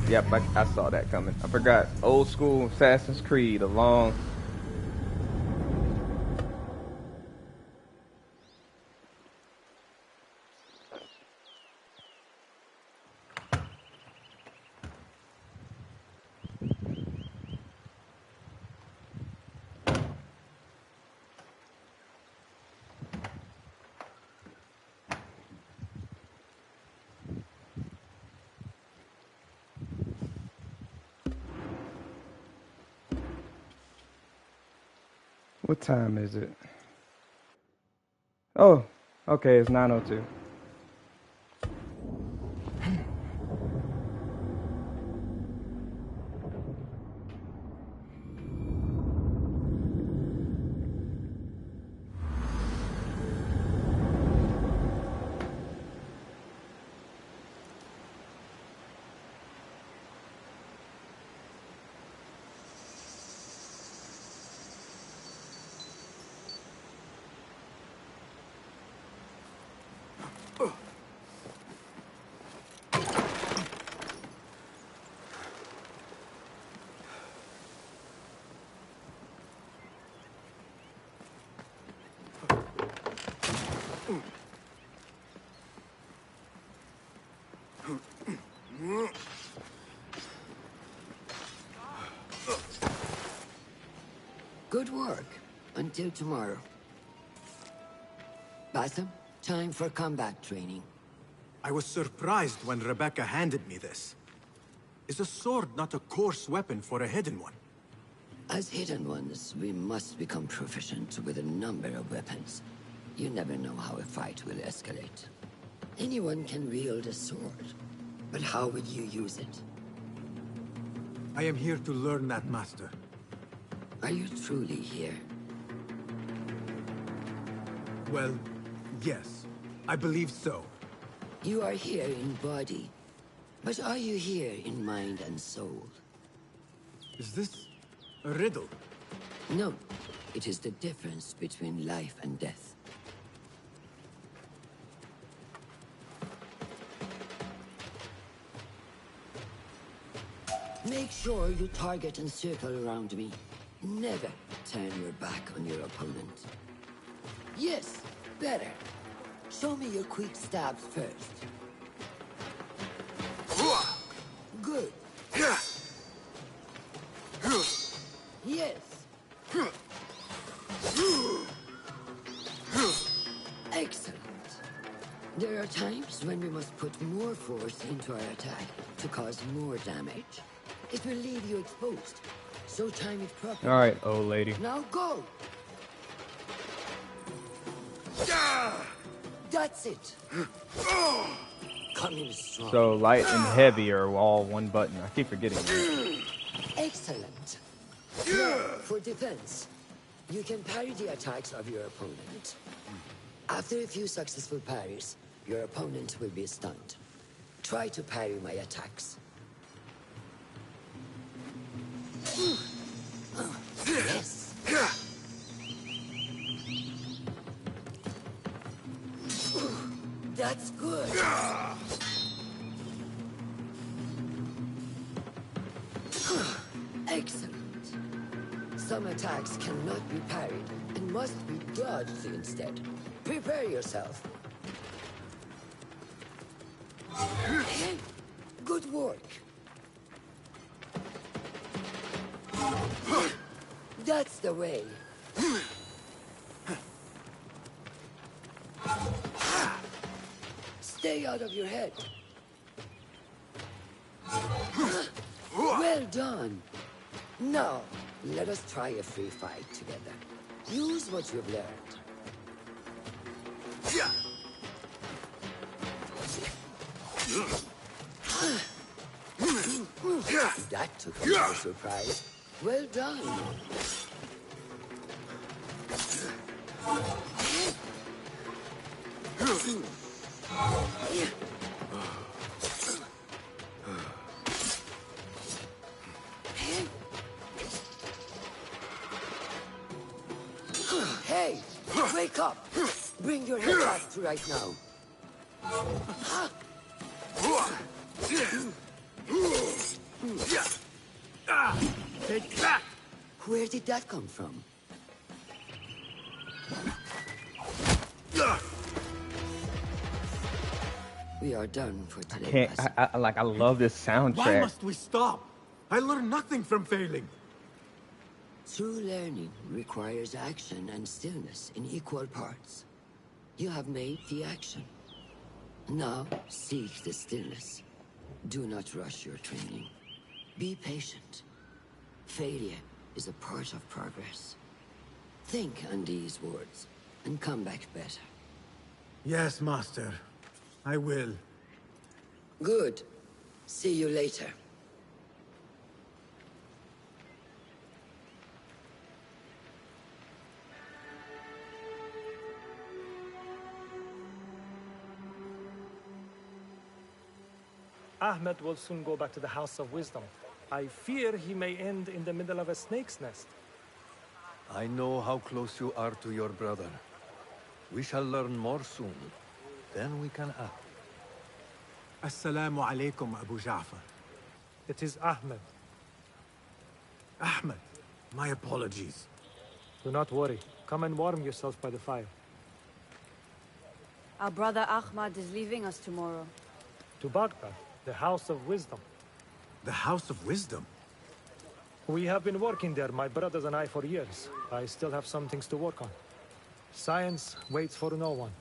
Yep, I saw that coming. I forgot. Old school Assassin's Creed, along. What time is it? Oh, okay, it's 9:02. Good work. Until tomorrow. Basim, time for combat training. I was surprised when Rebecca handed me this. Is a sword not a coarse weapon for a hidden one? As hidden ones, we must become proficient with a number of weapons. You never know how a fight will escalate. Anyone can wield a sword, but how would you use it? I am here to learn that, Master. Are you truly here? Well, yes. I believe so. You are here in body, but are you here in mind and soul? Is this a riddle? No, it is the difference between life and death. Make sure you target and circle around me. Never turn your back on your opponent. Yes, better. Show me your quick stabs first. Good. Yes. Excellent. There are times when we must put more force into our attack to cause more damage. It will leave you exposed, so time it properly. Alright, old lady. Now go! That's it! Come in strong. So light and heavy are all one button. I keep forgetting that. Excellent. Now, for defense, you can parry the attacks of your opponent. After a few successful parries, your opponent will be stunned. Try to parry my attacks. Yes. That's good. Excellent. Some attacks cannot be parried and must be dodged instead. Prepare yourself. Good work. That's the way. Stay out of your head. Well done. Now, let us try a free fight together. Use what you've learned. That took me by surprise. Well done. Hey, wake up! Bring your head back to right now. Take that! Where did that come from? We are done for today. I love this soundtrack. Why must we stop? I learned nothing from failing. True learning requires action and stillness in equal parts. You have made the action. Now, seek the stillness. Do not rush your training. Be patient. Failure is a part of progress. Think on these words, and come back better. Yes, Master. I will. Good. See you later. Ahmed will soon go back to the House of Wisdom. I fear he may end in the middle of a snake's nest. I know how close you are to your brother. We shall learn more soon. Then we can act. Assalamu alaikum, Abu Ja'far. It is Ahmed. Ahmed, my apologies. Do not worry. Come and warm yourself by the fire. Our brother Ahmad is leaving us tomorrow. To Baghdad, the House of Wisdom. The House of Wisdom? We have been working there, my brothers and I, for years. I still have some things to work on. Science waits for no one.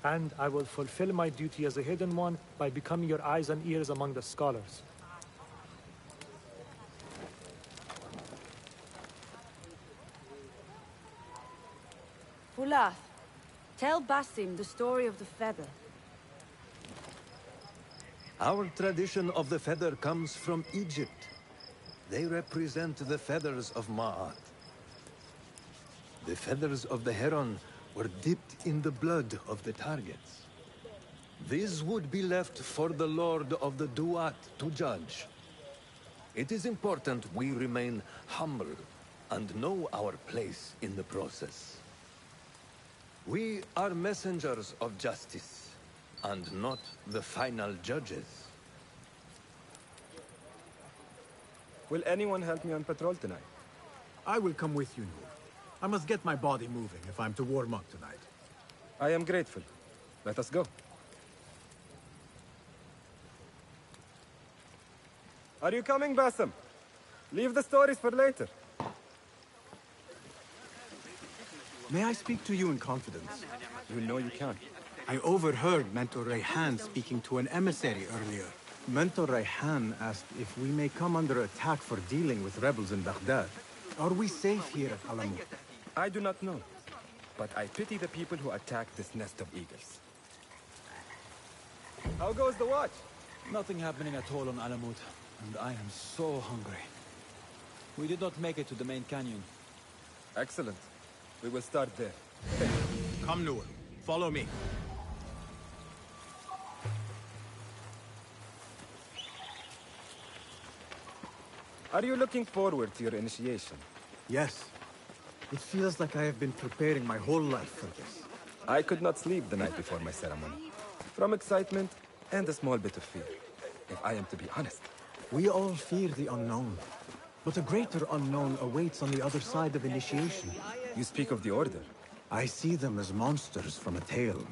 And I will fulfill my duty as a hidden one by becoming your eyes and ears among the scholars. Fulath, tell Basim the story of the feather. Our tradition of the feather comes from Egypt. They represent the feathers of Ma'at. The feathers of the heron were dipped in the blood of the targets. These would be left for the Lord of the Duat to judge. It is important we remain humble and know our place in the process. We are messengers of justice, and not the final judges. Will anyone help me on patrol tonight? I will come with you, Noor. I must get my body moving if I'm to warm up tonight. I am grateful. Let us go. Are you coming, Bassam? Leave the stories for later. May I speak to you in confidence? You know you can. I overheard Mentor Rayhan speaking to an emissary earlier. Mentor Rayhan asked if we may come under attack for dealing with rebels in Baghdad. Are we safe here at Alamut? I do not know, but I pity the people who attacked this nest of eagles. How goes the watch? Nothing happening at all on Alamut, and I am so hungry. We did not make it to the main canyon. Excellent. We will start there. Come, Noor. Follow me. Are you looking forward to your initiation? Yes. It feels like I have been preparing my whole life for this. I could not sleep the night before my ceremony. From excitement and a small bit of fear, if I am to be honest. We all fear the unknown. But a greater unknown awaits on the other side of initiation. You speak of the Order. I see them as monsters from a tale.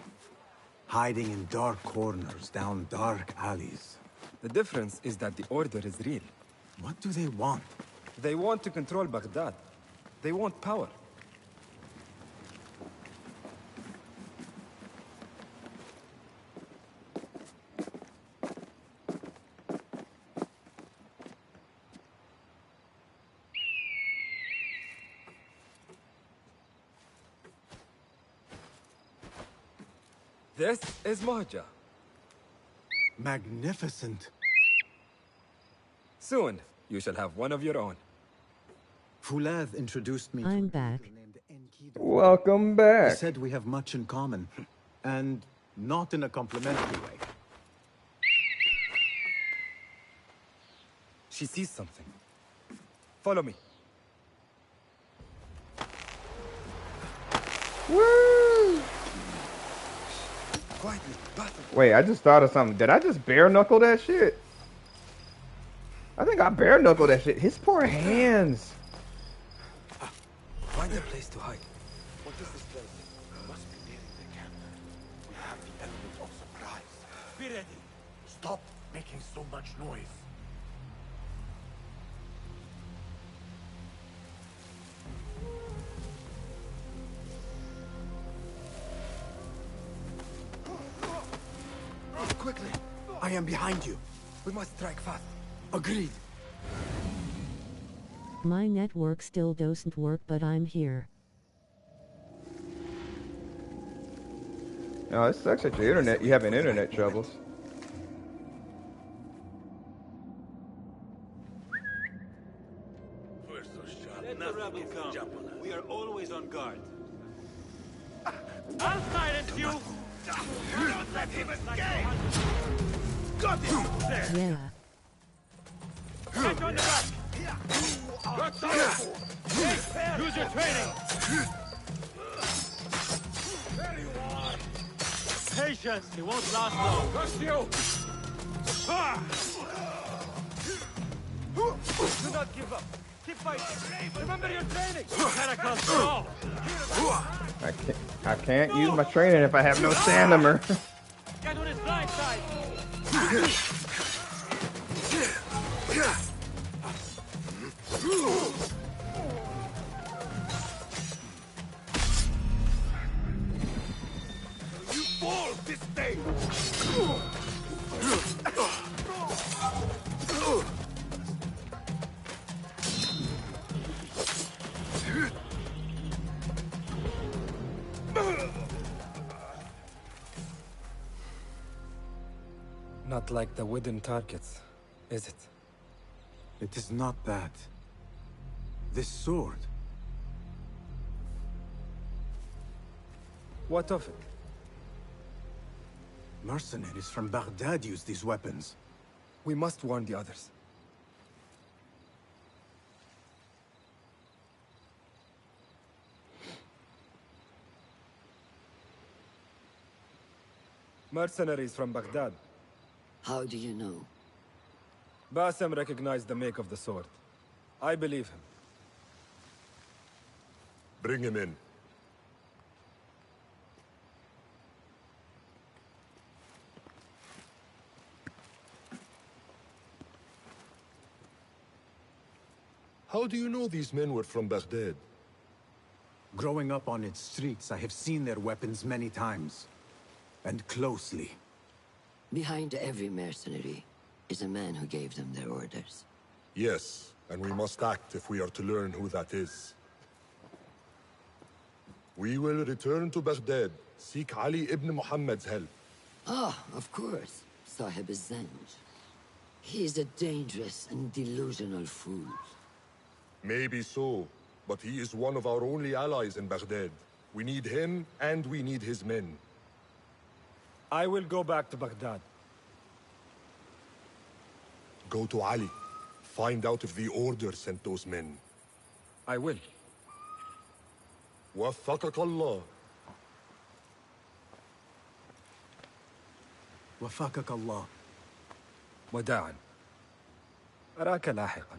Hiding in dark corners, down dark alleys. The difference is that the Order is real. What do they want? They want to control Baghdad. They want power. This is Mahja. Magnificent. Soon, you shall have one of your own. Fulad introduced me I'm back. Welcome He back. said we have much in common. And not in a complimentary way. She sees something. Follow me. Woo! Quietly, Batham. Wait, I just thought of something. Did I just bare knuckle that shit? I think I bare knuckled that shit. His poor hands. Find a place to hide. What is this place? We must be nearing the camp. We have the element of surprise. Be ready. Stop making so much noise. Quickly. I am behind you. We must strike fast. Agreed. My network still doesn't work, but I'm here. No, it sucks at your internet. You having internet troubles. Let the rebel come. We are always on guard. I'll silence you! Don't let him escape! Got him! There! Yeah. Get on the back! Got some! Use your training! There you are! Patience! It won't last long! Got you! Do not give up! Keep fighting! Remember your training! Caracal strong! I can't use my training if I have no stamina. Get on his blind side! You fall this day! Not like the wooden targets, is it? It is not that. This sword. What of it? Mercenaries from Baghdad use these weapons. We must warn the others. Mercenaries from Baghdad. How do you know? Bassem recognized the make of the sword. I believe him. Bring him in. How do you know these men were from Baghdad? Growing up on its streets, I have seen their weapons many times. And closely. Behind every mercenary is a man who gave them their orders. Yes, and we must act if we are to learn who that is. We will return to Baghdad, seek Ali ibn Muhammad's help. Ah, of course. Sahib Zanj. He is a dangerous and delusional fool. Maybe so, but he is one of our only allies in Baghdad. We need him, and we need his men. I will go back to Baghdad. Go to Ali. Find out if the Order sent those men. I will. وفقك الله. وفقك الله. وداعا. أراك لاحقا.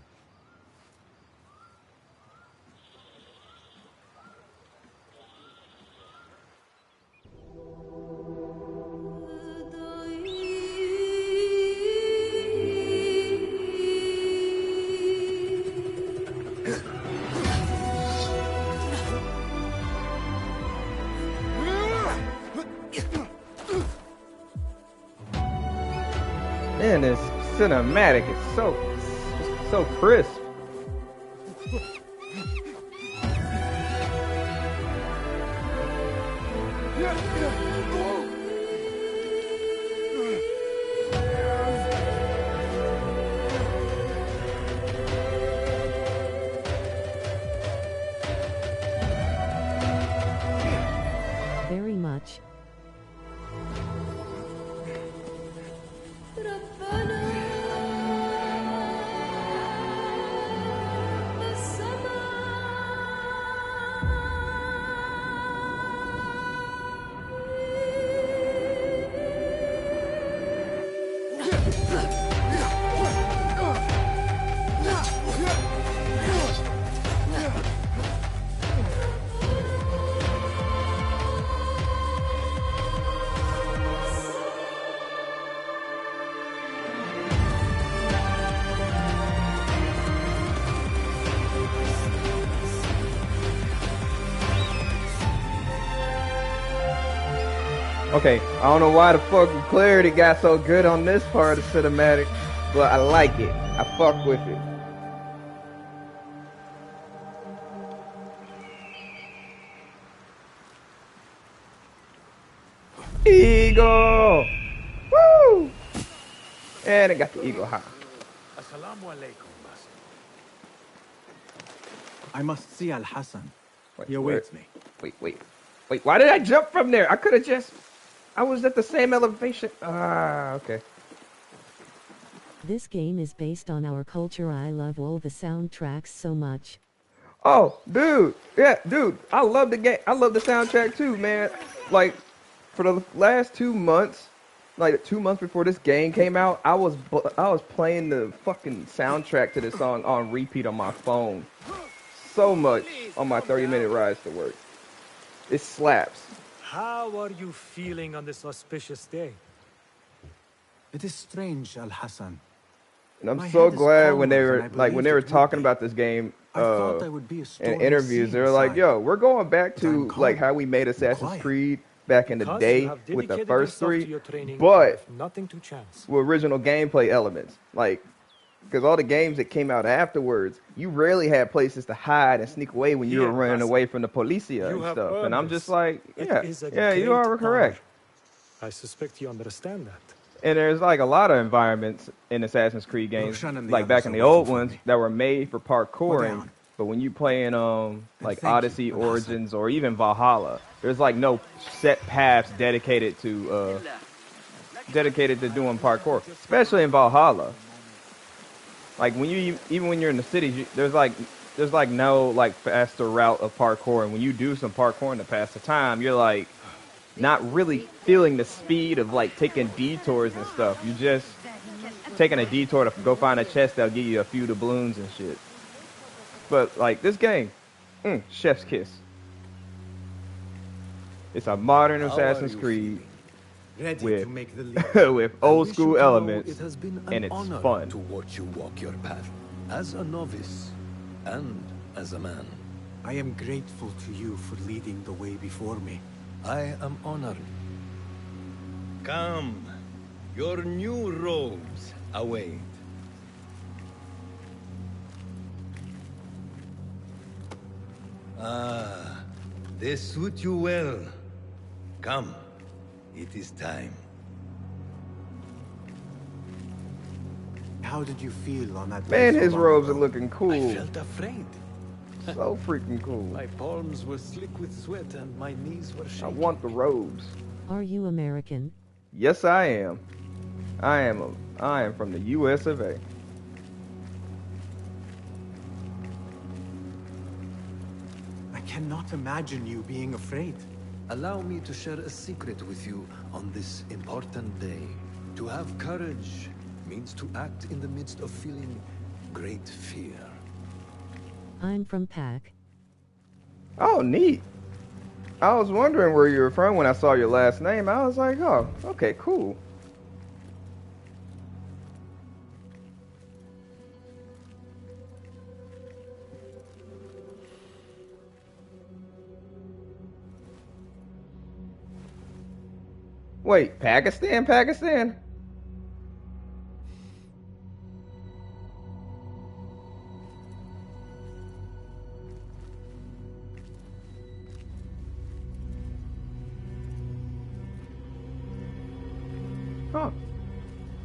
Man, this cinematic is so crisp. Very much. Okay, I don't know why the fucking clarity got so good on this part of the cinematic, but I like it. I fuck with it. Eagle! Woo! And it got the eagle high. Assalamu alaikum, Basim. I must see Al-Hassan. He awaits me. Wait. Why did I jump from there? I could have just... I was at the same elevation. Ah, okay. This game is based on our culture. I love all the soundtracks so much. Oh, dude. Yeah, dude. I love the game. I love the soundtrack too, man. Like, for the last 2 months, like 2 months before this game came out, I was playing the fucking soundtrack to this song on repeat on my phone. So much on my 30-minute rides to work. It slaps. How are you feeling on this auspicious day? It is strange, Al-Hassan. And I'm so glad when they were talking about this game in interviews, they were like, "Yo, we're going back to like how we made Assassin's Creed back in the day with the first 3, but with original gameplay elements, like." Because all the games that came out afterwards, you rarely had places to hide and sneak away when you were running away from the policia and stuff. And I'm just like, yeah, you are correct. I suspect you understand that. And there's like a lot of environments in Assassin's Creed games, like back in the old ones, that were made for parkouring. But when you play in like Odyssey, Origins, or even Valhalla, there's like no set paths dedicated to doing parkour, especially in Valhalla. Like even when you're in the cities, there's like no like faster route of parkour, and when you do some parkour to pass the time, you're like, not really feeling the speed of like taking detours and stuff. You just taking a detour to go find a chest that'll give you a few doubloons and shit. But like this game, chef's kiss. It's a modern Assassin's Creed with with old school elements, and it's fun. To watch you walk your path as a novice and as a man. I am grateful to you for leading the way before me. I am honored. Come, your new robes await. Ah, they suit you well. Come, it is time. How did you feel on that Man, day so his long robes ago? are looking cool. I felt afraid. So freaking cool. My palms were slick with sweat and my knees were shaking. I want the robes. Are you American? Yes, I am. I am from the U.S. of A. I cannot imagine you being afraid. Allow me to share a secret with you on this important day. To have courage means to act in the midst of feeling great fear. I'm from Pack. Oh, neat. I was wondering where you were from when I saw your last name. I was like, oh, okay, cool. Wait, Pakistan? Huh.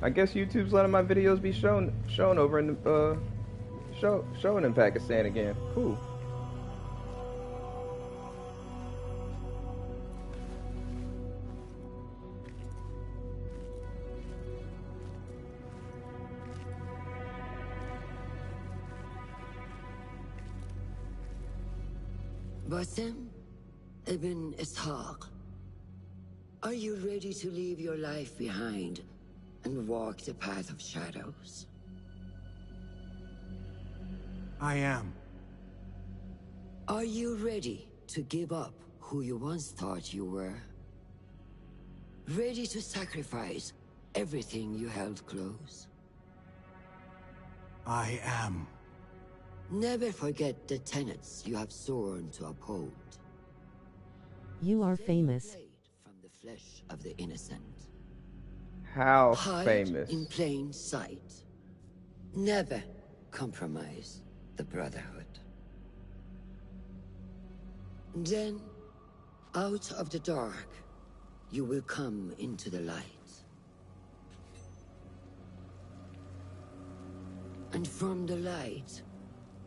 I guess YouTube's letting my videos be shown over in the shown in Pakistan again. Cool. Basim ibn Ishaq, are you ready to leave your life behind and walk the path of shadows? I am. Are you ready to give up who you once thought you were? Ready to sacrifice everything you held close? I am. Never forget the tenets you have sworn to uphold. You are famous. From the flesh of the innocent. How Hide famous? in plain sight. Never compromise the Brotherhood. Then, out of the dark, you will come into the light. And from the light,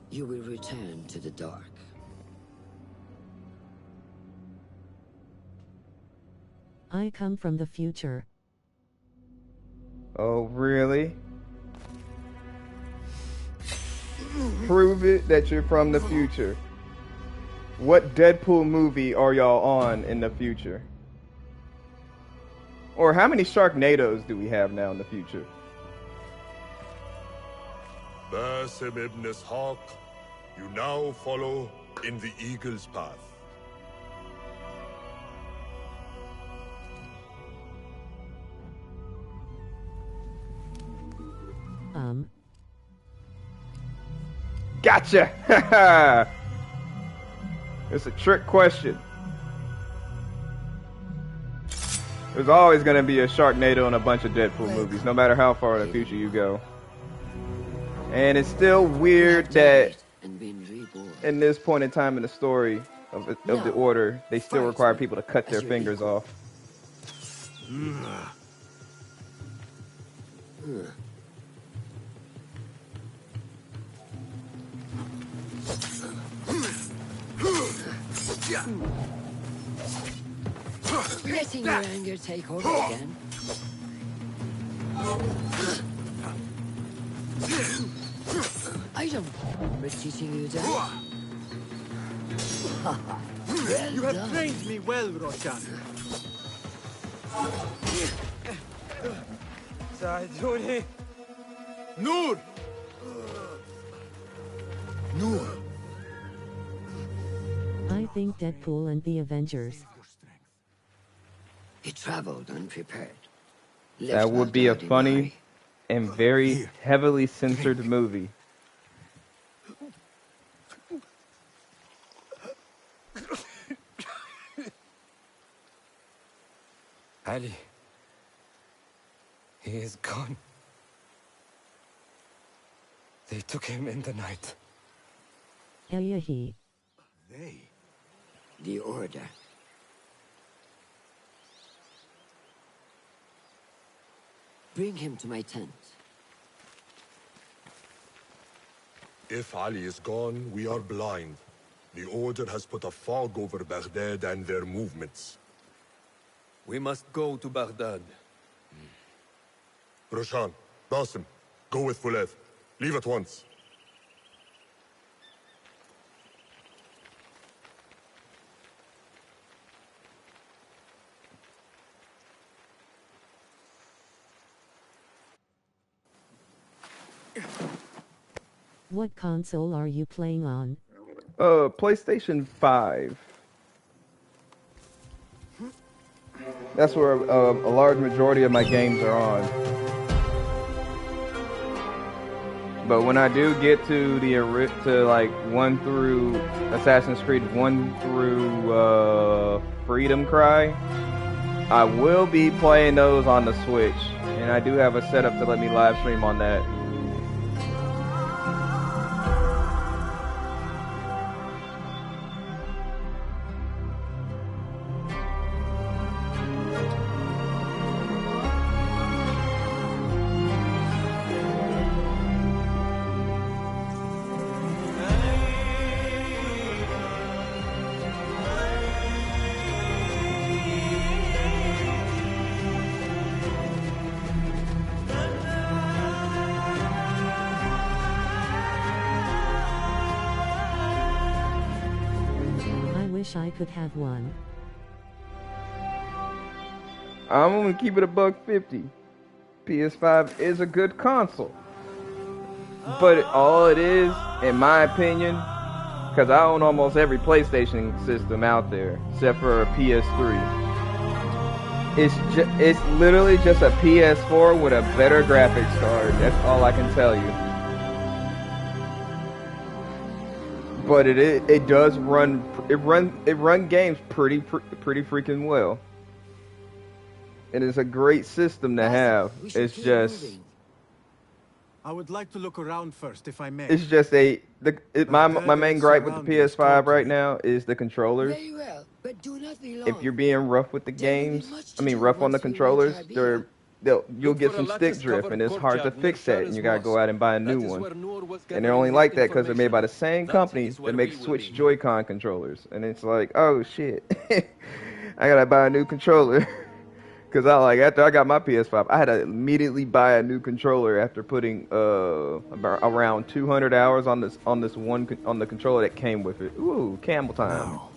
you will return to the dark. I come from the future. Oh, really? Prove it that you're from the future. What Deadpool movie are y'all on in the future? Or how many Sharknadoes do we have now in the future? Basim ibn Ishaq, you now follow in the Eagle's path. Gotcha! It's a trick question. There's always going to be a Sharknado in a bunch of Deadpool movies, no matter how far in the future you go. And it's still weird that in this point in time in the story of the Order, they still require people to cut their fingers off. Letting your anger take over again. I don't remember teaching you that. You have trained me well, Roshan. ساعدوني. نور! Noor! I think Deadpool and the Avengers. He traveled unprepared. That would be a funny and very heavily censored movie. Ali. He is gone. They took him in the night. Ayahi. They? The Order. Bring him to my tent. If Ali is gone, we are blind. The Order has put a fog over Baghdad and their movements. We must go to Baghdad. Roshan, Basim, go with Fulad. Leave at once. What console are you playing on? PlayStation 5. That's where a large majority of my games are on. But when I do get to like 1 through Assassin's Creed 1 through Freedom Cry, I will be playing those on the Switch, and I do have a setup to let me live stream on that. I could have one. I'm gonna keep it $150. PS5 is a good console, but all it is, in my opinion, because I own almost every PlayStation system out there except for a PS3. It's literally just a PS4 with a better graphics card. That's all I can tell you. But it does run games pretty freaking well. And it's a great system to have. It's just I would like to look around first, if I may. It's just my main gripe with the PS5 right now is the controllers. Very well, but do not be long. If you're being rough with the games, rough on the controllers, you'll get some stick drift, and it's hard to fix that, and you gotta go out and buy a new one. And they're only like that because they're made by the same company that makes Switch Joy-Con controllers. And it's like, oh shit, I gotta buy a new controller. Because after I got my PS5, I had to immediately buy a new controller after putting around 200 hours on the controller that came with it. Ooh, camel time. Now,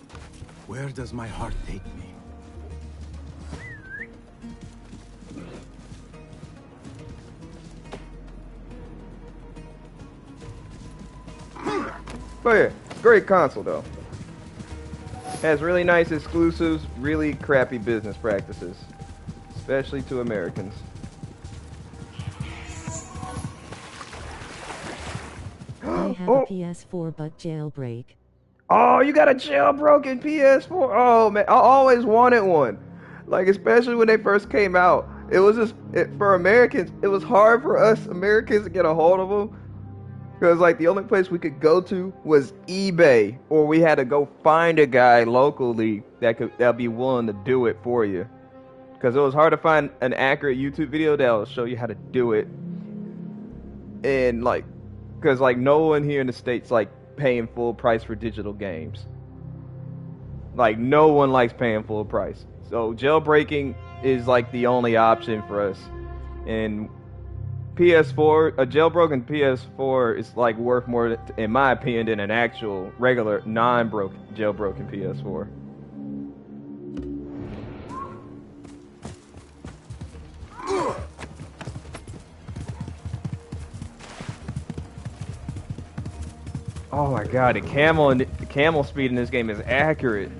where does my heart take me? But yeah, great console though. Has really nice exclusives, really crappy business practices. Especially to Americans. I have a PS4 but jailbreak. Oh, you got a jailbroken PS4? Oh man, I always wanted one. Like, especially when they first came out. It was just, for Americans, it was hard for us Americans to get a hold of them. Because, like, the only place we could go to was eBay. Or we had to go find a guy locally that'll be willing to do it for you. Because it was hard to find an accurate YouTube video that'll show you how to do it. And, like, because, like, no one here in the States, like, paying full price for digital games. Like, no one likes paying full price. So, jailbreaking is, like, the only option for us. And PS4, a jailbroken PS4 is, like, worth more, in my opinion, than an actual, regular, jailbroken PS4. Oh my god, the camel speed in this game is accurate.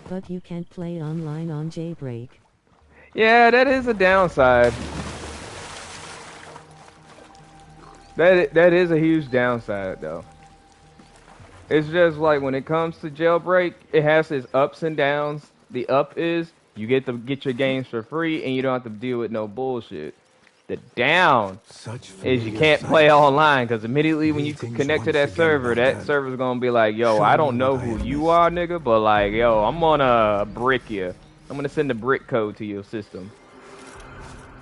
But you can't play online on Jailbreak. Yeah, that is a downside. That is a huge downside, though. It's just like when it comes to Jailbreak, it has its ups and downs. The up is you get to get your games for free and you don't have to deal with no bullshit. The down is you can't play online because immediately when you connect to that server's gonna be like, yo, I don't know who you are, nigga, but like, yo, I'm gonna brick you. I'm gonna send a brick code to your system.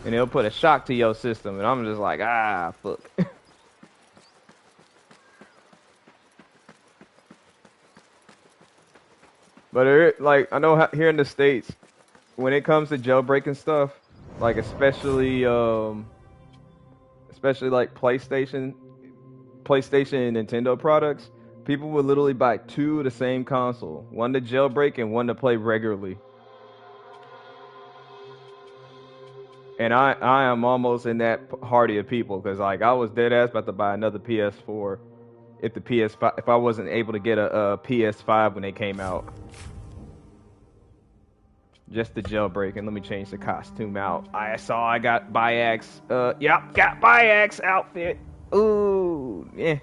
And it'll put a shock to your system, and I'm just like, ah, fuck. But like, I know here in the States, when it comes to jailbreaking stuff, like especially like PlayStation and Nintendo products, people would literally buy two of the same console, one to jailbreak and one to play regularly. And I am almost in that party of people because like I was dead ass about to buy another PS4 if I wasn't able to get a PS5 when they came out. Just the jailbreak, and let me change the costume out. I saw I got Bayak's got Bayak's outfit. Ooh, yeah.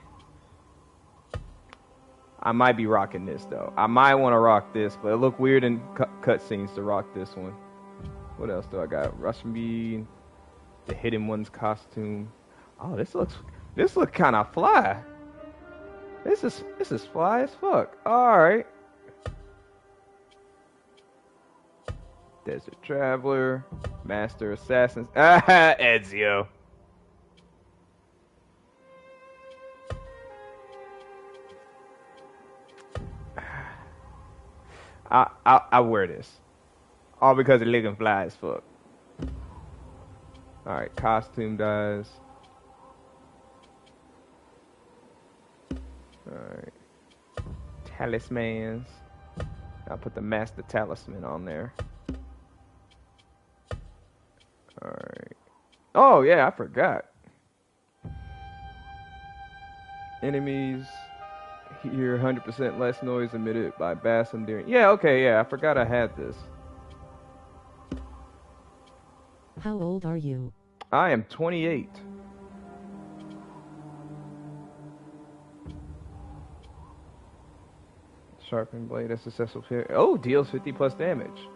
I might be rocking this though. I might want to rock this, but it look weird in cutscenes to rock this one. What else do I got? Russian Bean, the Hidden One's costume. Oh, this looks kind of fly. This is fly as fuck. All right. Desert Traveler, Master Assassins. Ezio. I wear this. All because it looking fly as fuck. Alright, costume dies. Alright. Talismans. I'll put the Master Talisman on there. Alright. Oh, yeah, I forgot. Enemies hear 100% less noise emitted by Basim during... Yeah, okay, yeah, I forgot I had this. How old are you? I am 28. Sharpened blade, a successful hit. Oh, deals 50 plus damage.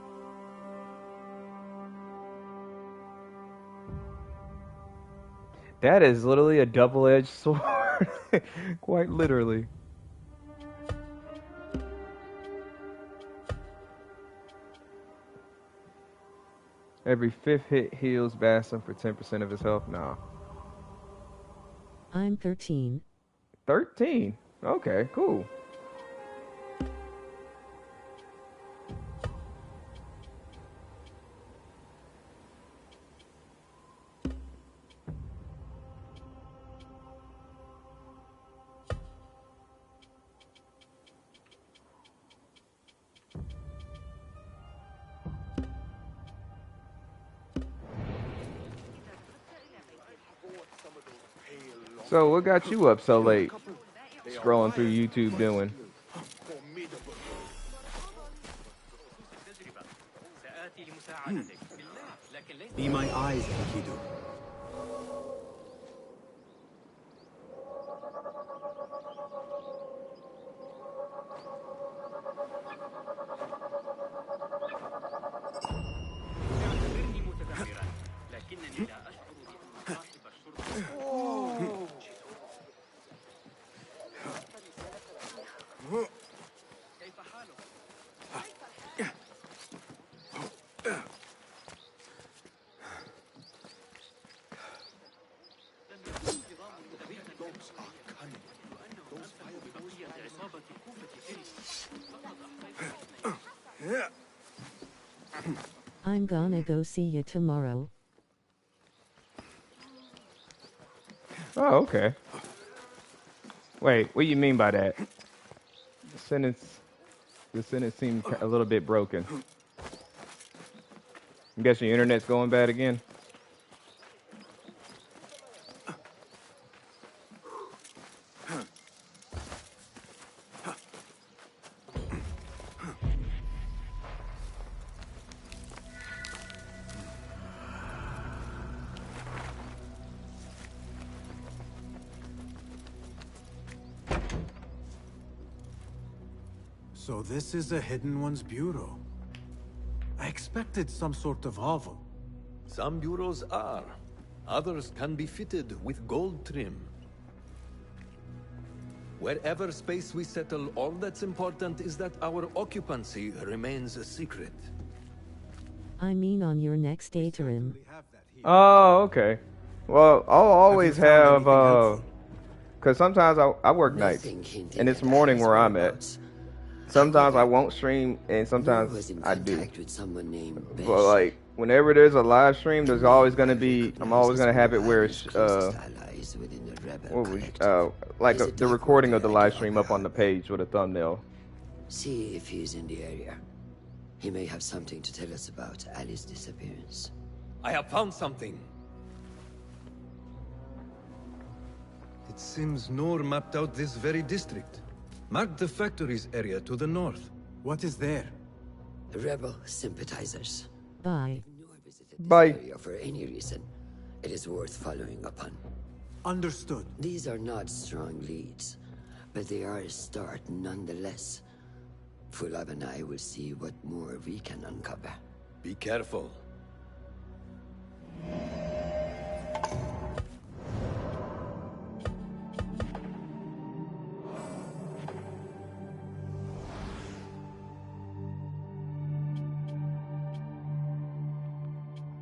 That is literally a double-edged sword. Quite literally. Every fifth hit heals Basim for 10% of his health. Nah. I'm 13. 13? Okay, cool. So, what got you up so late? Scrolling through YouTube doing? Be my eyes, Enkidu. I'm gonna go see you tomorrow. Oh, okay. Wait, what do you mean by that? The sentence The sentence seemed a little bit broken. I guess your internet's going bad again. So this is the Hidden One's bureau. I expected some sort of hovel. Some bureaus are. Others can be fitted with gold trim. Wherever space we settle, all that's important is that our occupancy remains a secret. I mean on your next daterim. Oh, okay. Well, I'll always have, because sometimes I work nights, and it's morning where I'm at. Sometimes I won't stream, and sometimes I do. But like, whenever there's a live stream, there's always gonna be. I'm always gonna have it where it's like the recording of the live stream up on the page with a thumbnail. See if he's in the area. He may have something to tell us about Ali's disappearance. I have found something. It seems Noor mapped out this very district. Mark the factories area to the north. What is there? Rebel sympathizers. Bye. Bye. For any reason, it is worth following up on. Understood. These are not strong leads, but they are a start nonetheless. Fulab and I will see what more we can uncover. Be careful.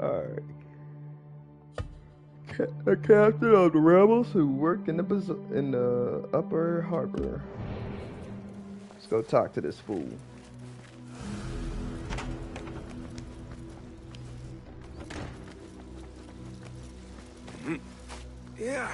Alright. A captain of the rebels who work in the upper harbor. Let's go talk to this fool. Yeah.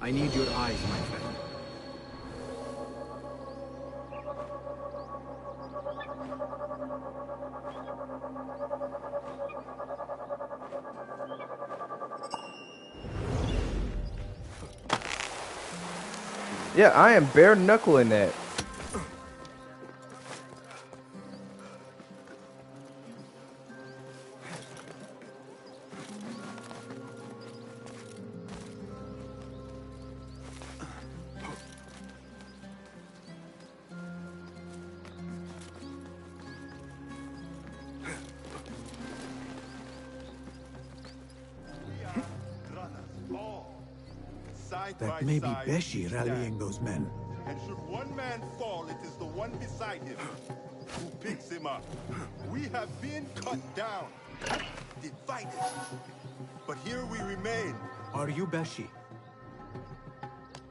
I need your eyes, my friend. Yeah, I am bare knuckling that. That may be Beshi rallying those men. And should one man fall, it is the one beside him who picks him up. We have been cut down, divided, but here we remain. Are you Beshi?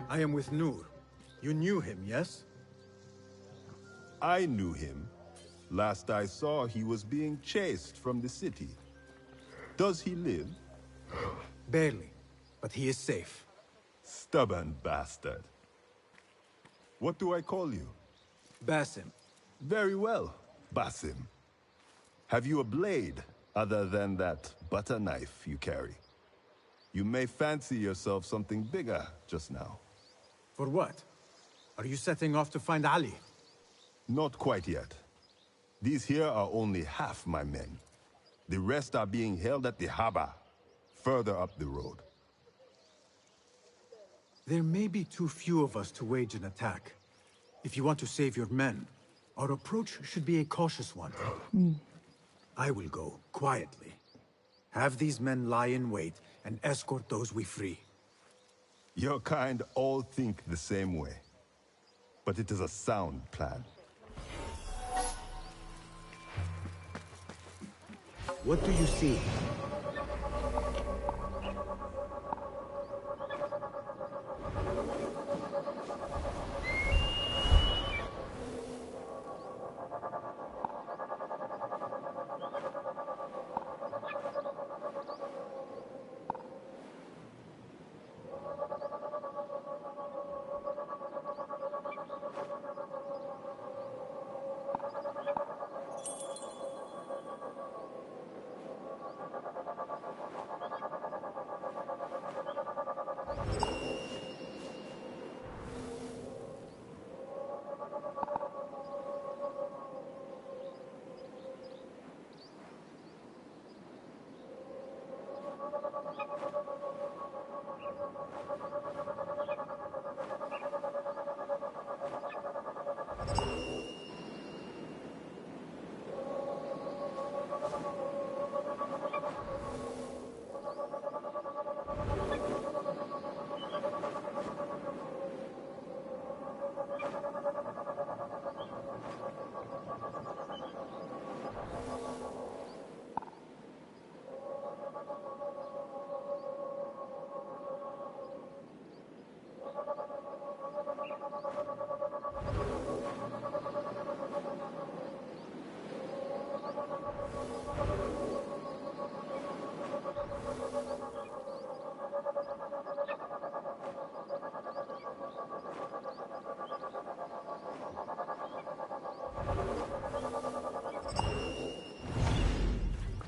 I am with Noor. You knew him, yes? I knew him. Last I saw, he was being chased from the city. Does he live? Barely, but he is safe. Stubborn bastard. What do I call you? Basim. Very well, Basim. Have you a blade other than that butter knife you carry? You may fancy yourself something bigger just now. For what? Are you setting off to find Ali? Not quite yet. These here are only half my men. The rest are being held at the harbor, further up the road. There may be too few of us to wage an attack. If you want to save your men, our approach should be a cautious one. I will go, quietly. Have these men lie in wait and escort those we free. Your kind all think the same way. But it is a sound plan. What do you see?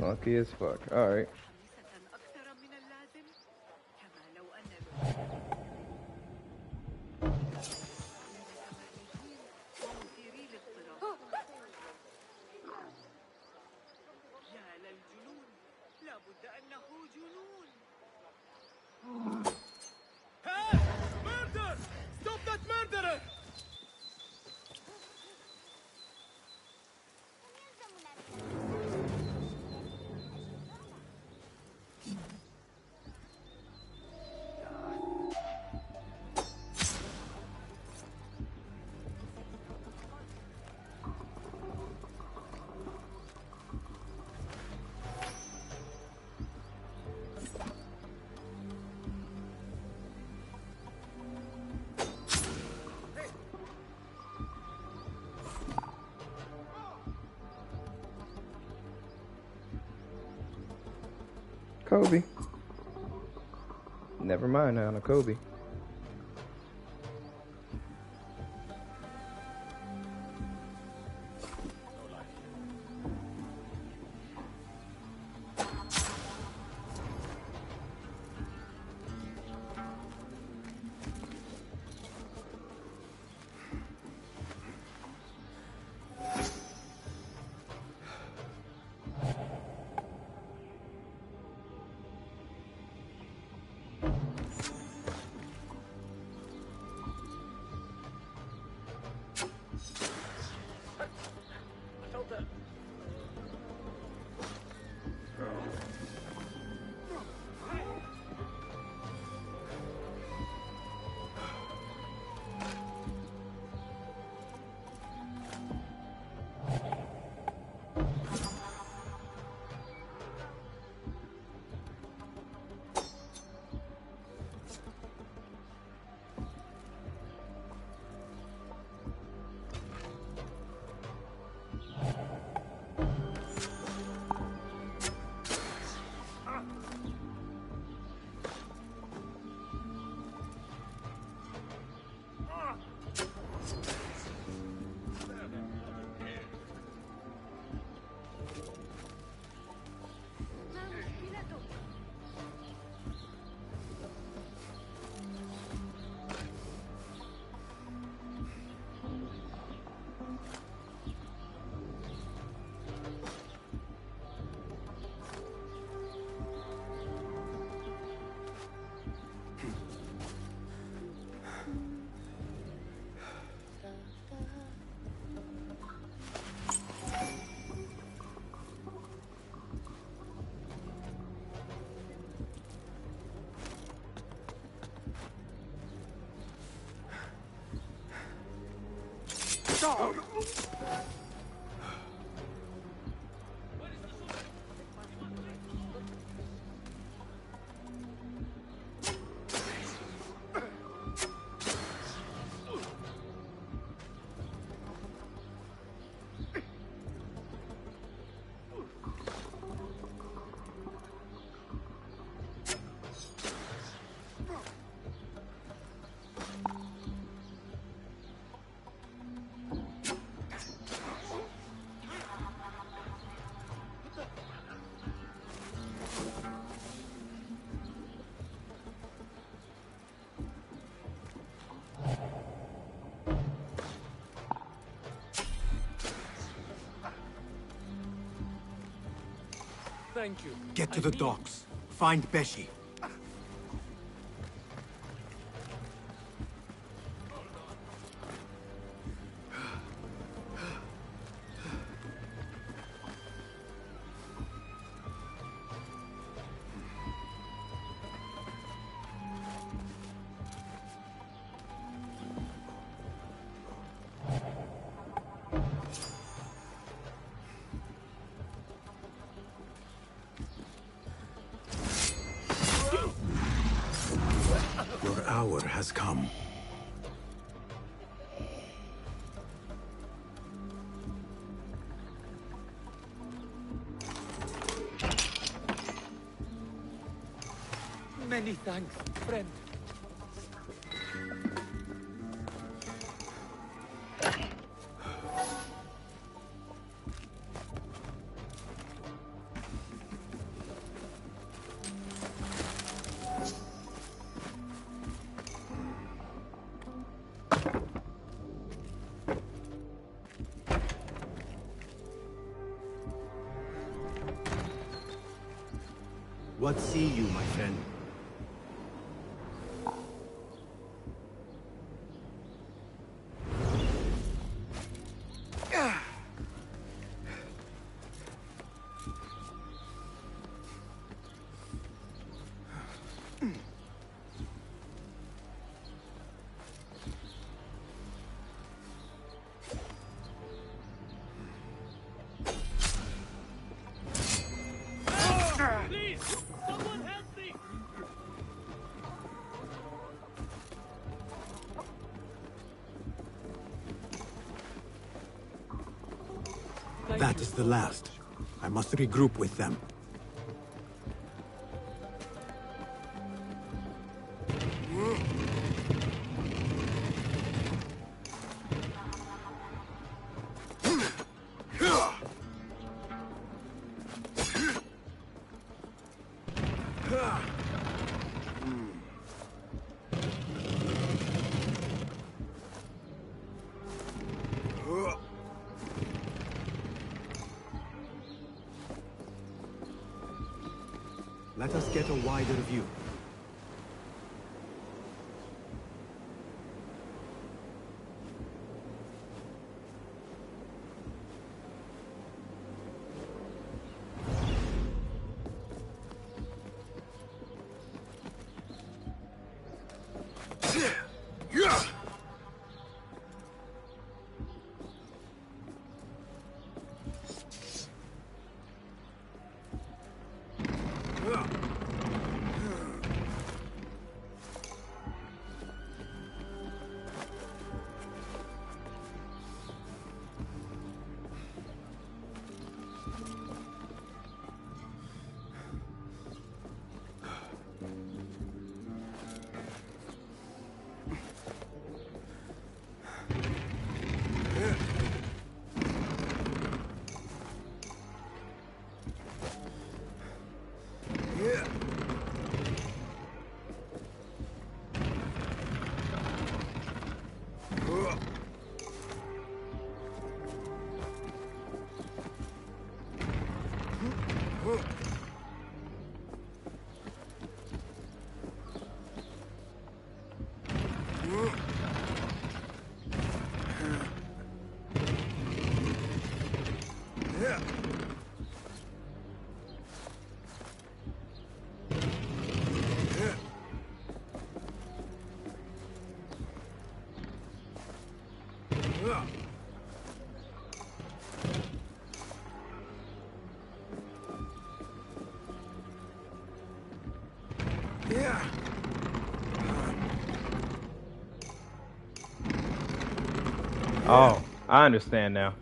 Clunky as fuck. Alright. Murder! Stop that murderer! Kobe. Never mind now, Kobe. thank you. Get to the docks. Find Beshi. Your hour has come. Many thanks, friend. What see you, my friend? Please, someone help me! That is the last. I must regroup with them. Let us get a wider view. Oh, I understand now.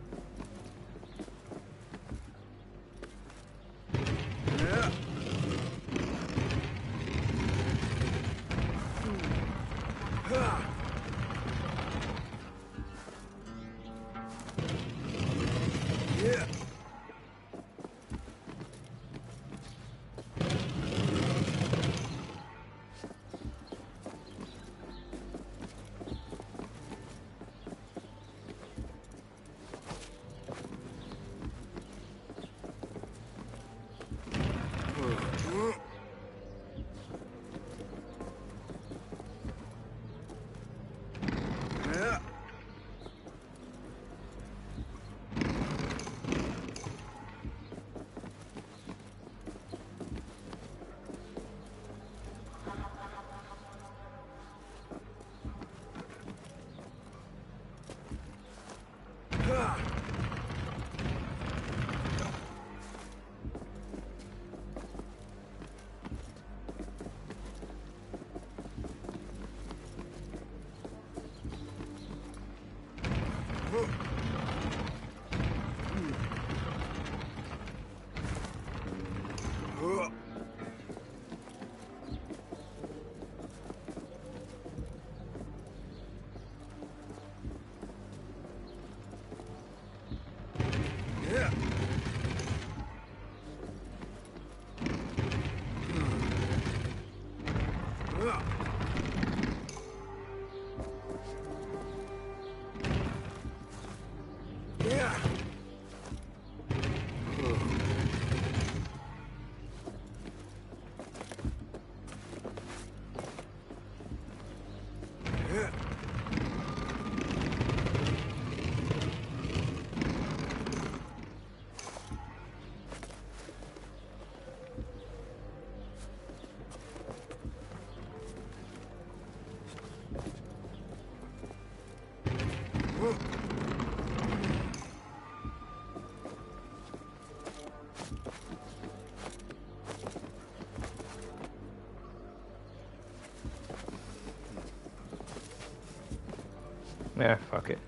Yeah, fuck it.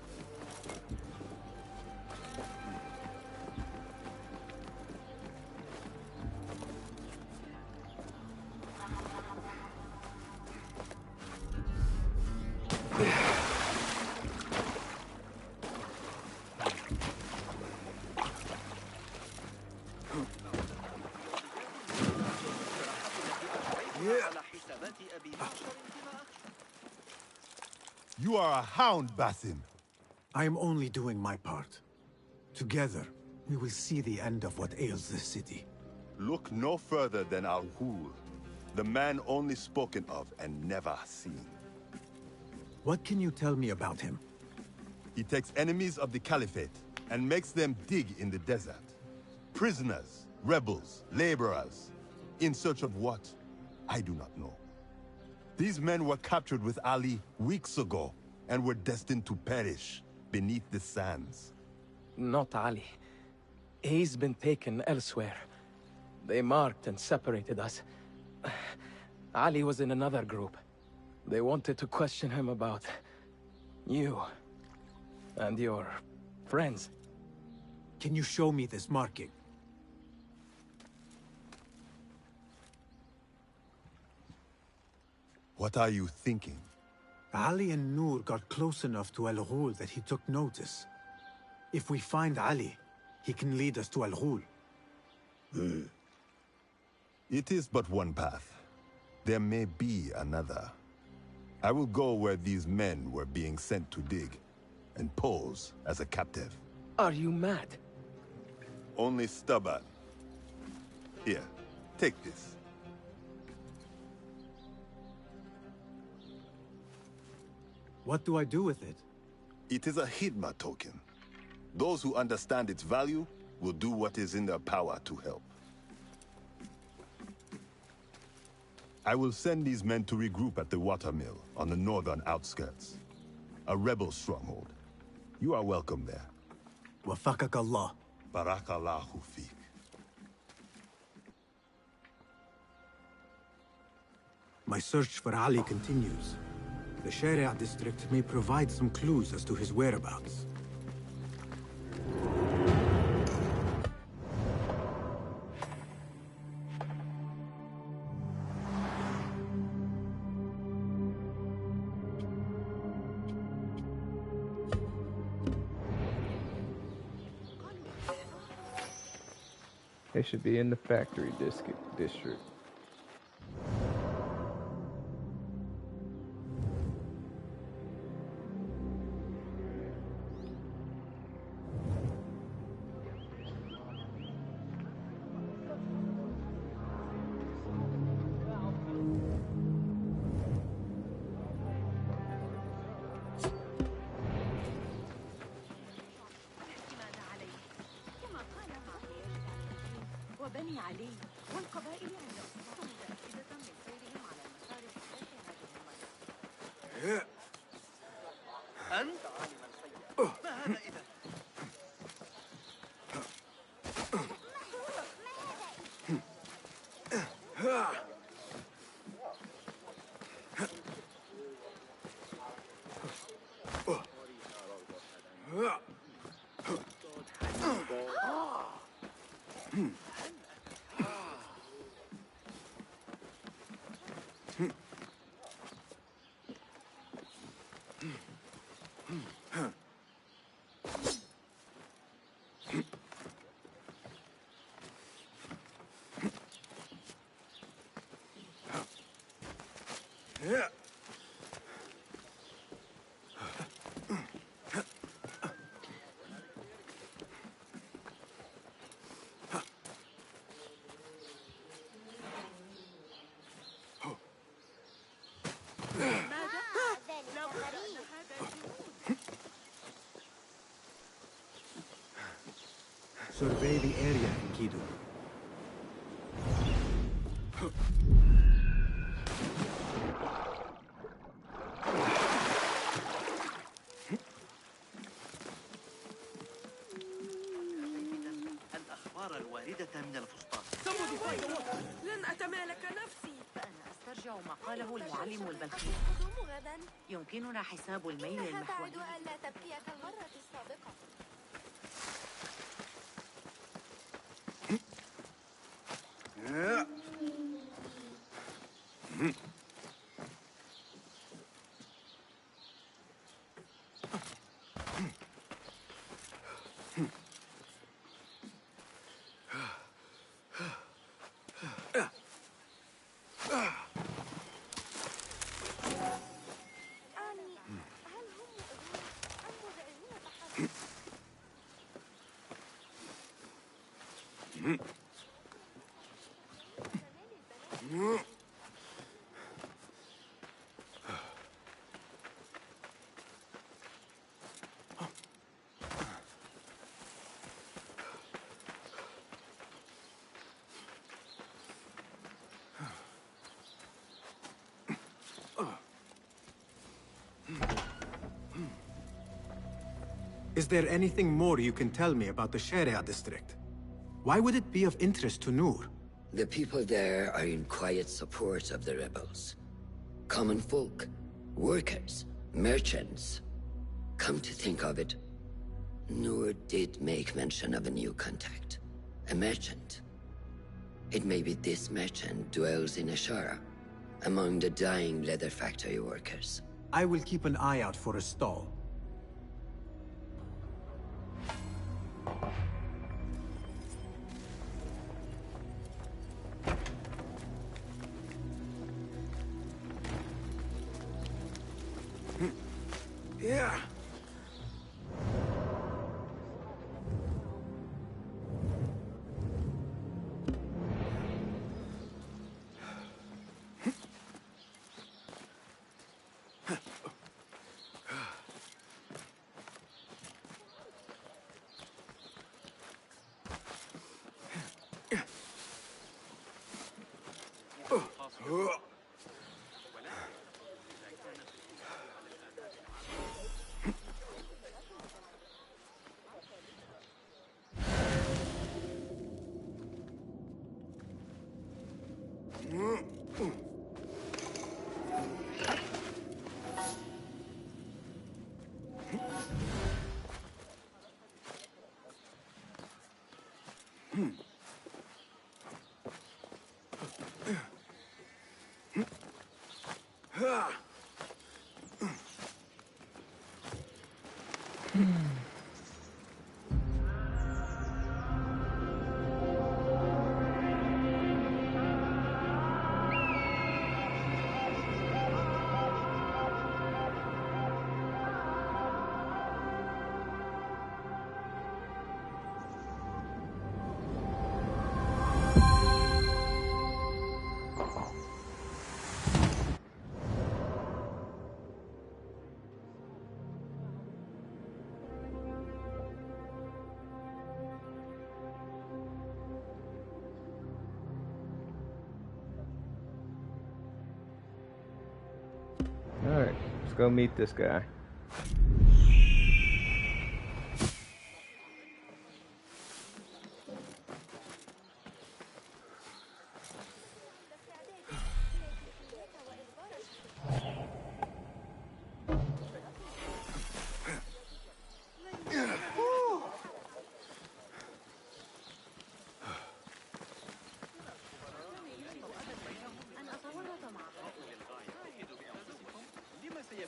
You are a hound, Basim. I am only doing my part. Together, we will see the end of what ails this city. Look no further than Al-Ghul, the man only spoken of and never seen. What can you tell me about him? He takes enemies of the Caliphate and makes them dig in the desert. Prisoners, rebels, laborers. In search of what? I do not know. These men were captured with Ali weeks ago and were destined to perish beneath the sands. Not Ali. He's been taken elsewhere. They marked and separated us. Ali was in another group. They wanted to question him about you and your friends. Can you show me this marking? What are you thinking? Ali and Noor got close enough to Al-Ghul that he took notice. If we find Ali, he can lead us to Al-Ghul. It is but one path. There may be another. I will go where these men were being sent to dig, and pose as a captive. Are you mad? Only stubborn. Here, take this. What do I do with it? It is a Hidma token. Those who understand its value will do what is in their power to help. I will send these men to regroup at the watermill on the northern outskirts. A rebel stronghold. You are welcome there. Wafakak Allah. Barakallahu fiq. My search for Ali continues. The Sharia district may provide some clues as to his whereabouts. They should be in the factory district. وبني علي والقبائل عند أصحاب متأكدة من سيرهم على المسار الصحيح هذه المرة. أنت عالم الخير. ما هذا إذا؟ Survey the area, Enkidu. الأخبار الواردة من الفسطاط. لن أتمالك نفسي. فأنا أسترجع أرجع ما قاله العالم البلخي. يمكننا حساب الميل المحوري. تعد ألا تبكي كالمرة السابقة. Is there anything more you can tell me about the Sharia district? Why would it be of interest to Noor? The people there are in quiet support of the rebels. Common folk, workers, merchants. Come to think of it, Noor did make mention of a new contact. A merchant. It may be this merchant dwells in Ashara, among the dying leather factory workers. I will keep an eye out for a stall. Yeah. Alright, let's go meet this guy.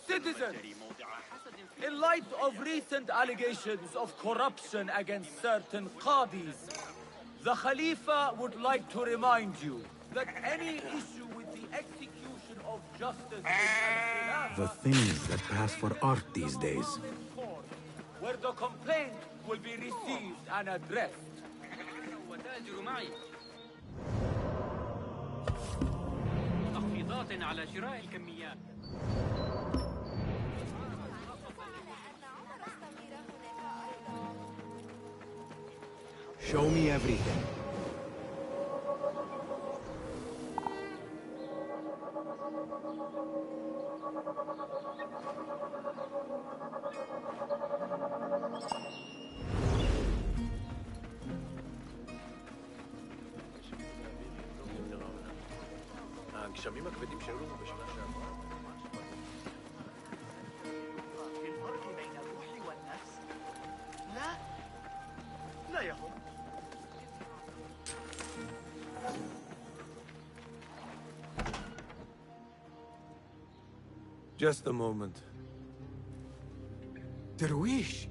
Citizens, in light of recent allegations of corruption against certain qadis, the Khalifa would like to remind you that any issue with the execution of justice in Al-Khilafah, The things that pass for art these days. where the complaint will be received and addressed. وتاجر معي. تخفيضات على شراء الكميات. Show me everything. הגשמים הכבדים שהיו לנו בשנה שעברה. الفرق بين الروح والنفس؟ لا لا يهم. Just a moment. Darwish!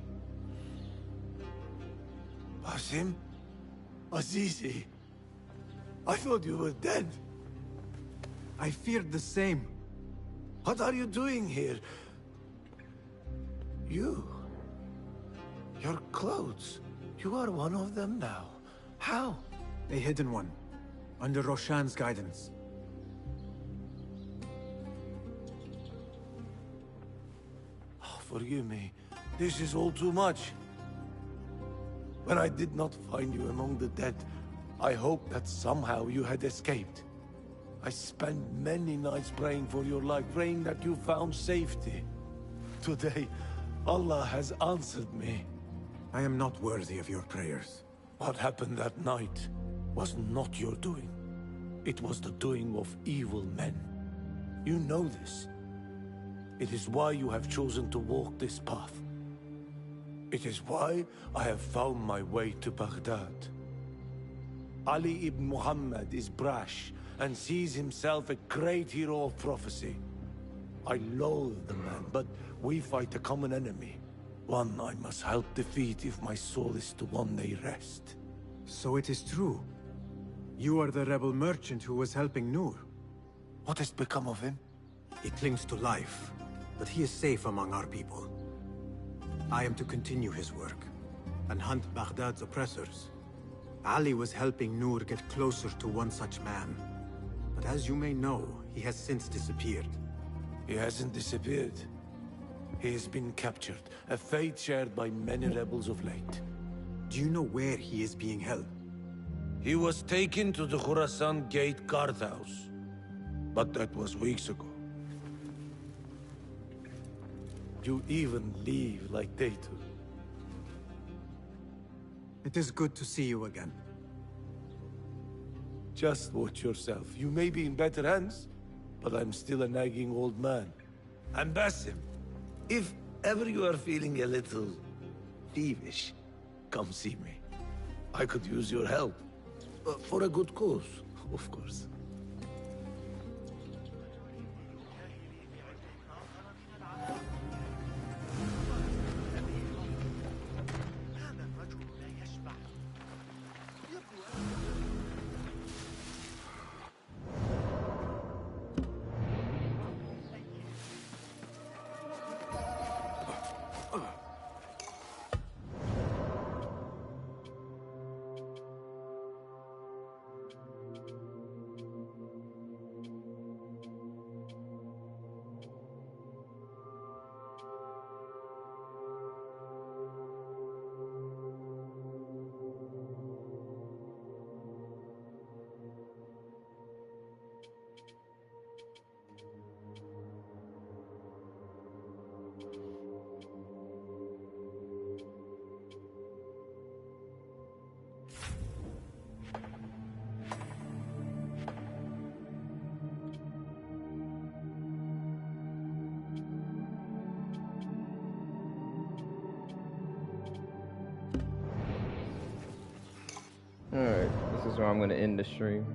Basim? Azizi? I thought you were dead. I feared the same. What are you doing here? You? Your clothes? You are one of them now. How? A hidden one. Under Roshan's guidance. Oh, forgive me. This is all too much. When I did not find you among the dead, I hoped that somehow you had escaped. I spent many nights praying for your life, praying that you found safety. Today, Allah has answered me. I am not worthy of your prayers. What happened that night was not your doing. It was the doing of evil men. You know this. It is why you have chosen to walk this path. It is why I have found my way to Baghdad. Ali ibn Muhammad is brash and sees himself a great hero of prophecy. I loathe the man, but we fight a common enemy. One I must help defeat if my soul is to one day rest. So it is true. You are the rebel merchant who was helping Noor. What has become of him? He clings to life, but he is safe among our people. I am to continue his work and hunt Baghdad's oppressors. Ali was helping Noor get closer to one such man. But as you may know, he has since disappeared. He hasn't disappeared. He has been captured, a fate shared by many rebels of late. Do you know where he is being held? He was taken to the Khurasan Gate guardhouse. But that was weeks ago. You even leave like they do. It is good to see you again. Just watch yourself. You may be in better hands, but I'm still a nagging old man. And Basim, if ever you are feeling a little thievish, come see me. I could use your help. For a good cause, of course. Alright, this is where I'm going to end the stream.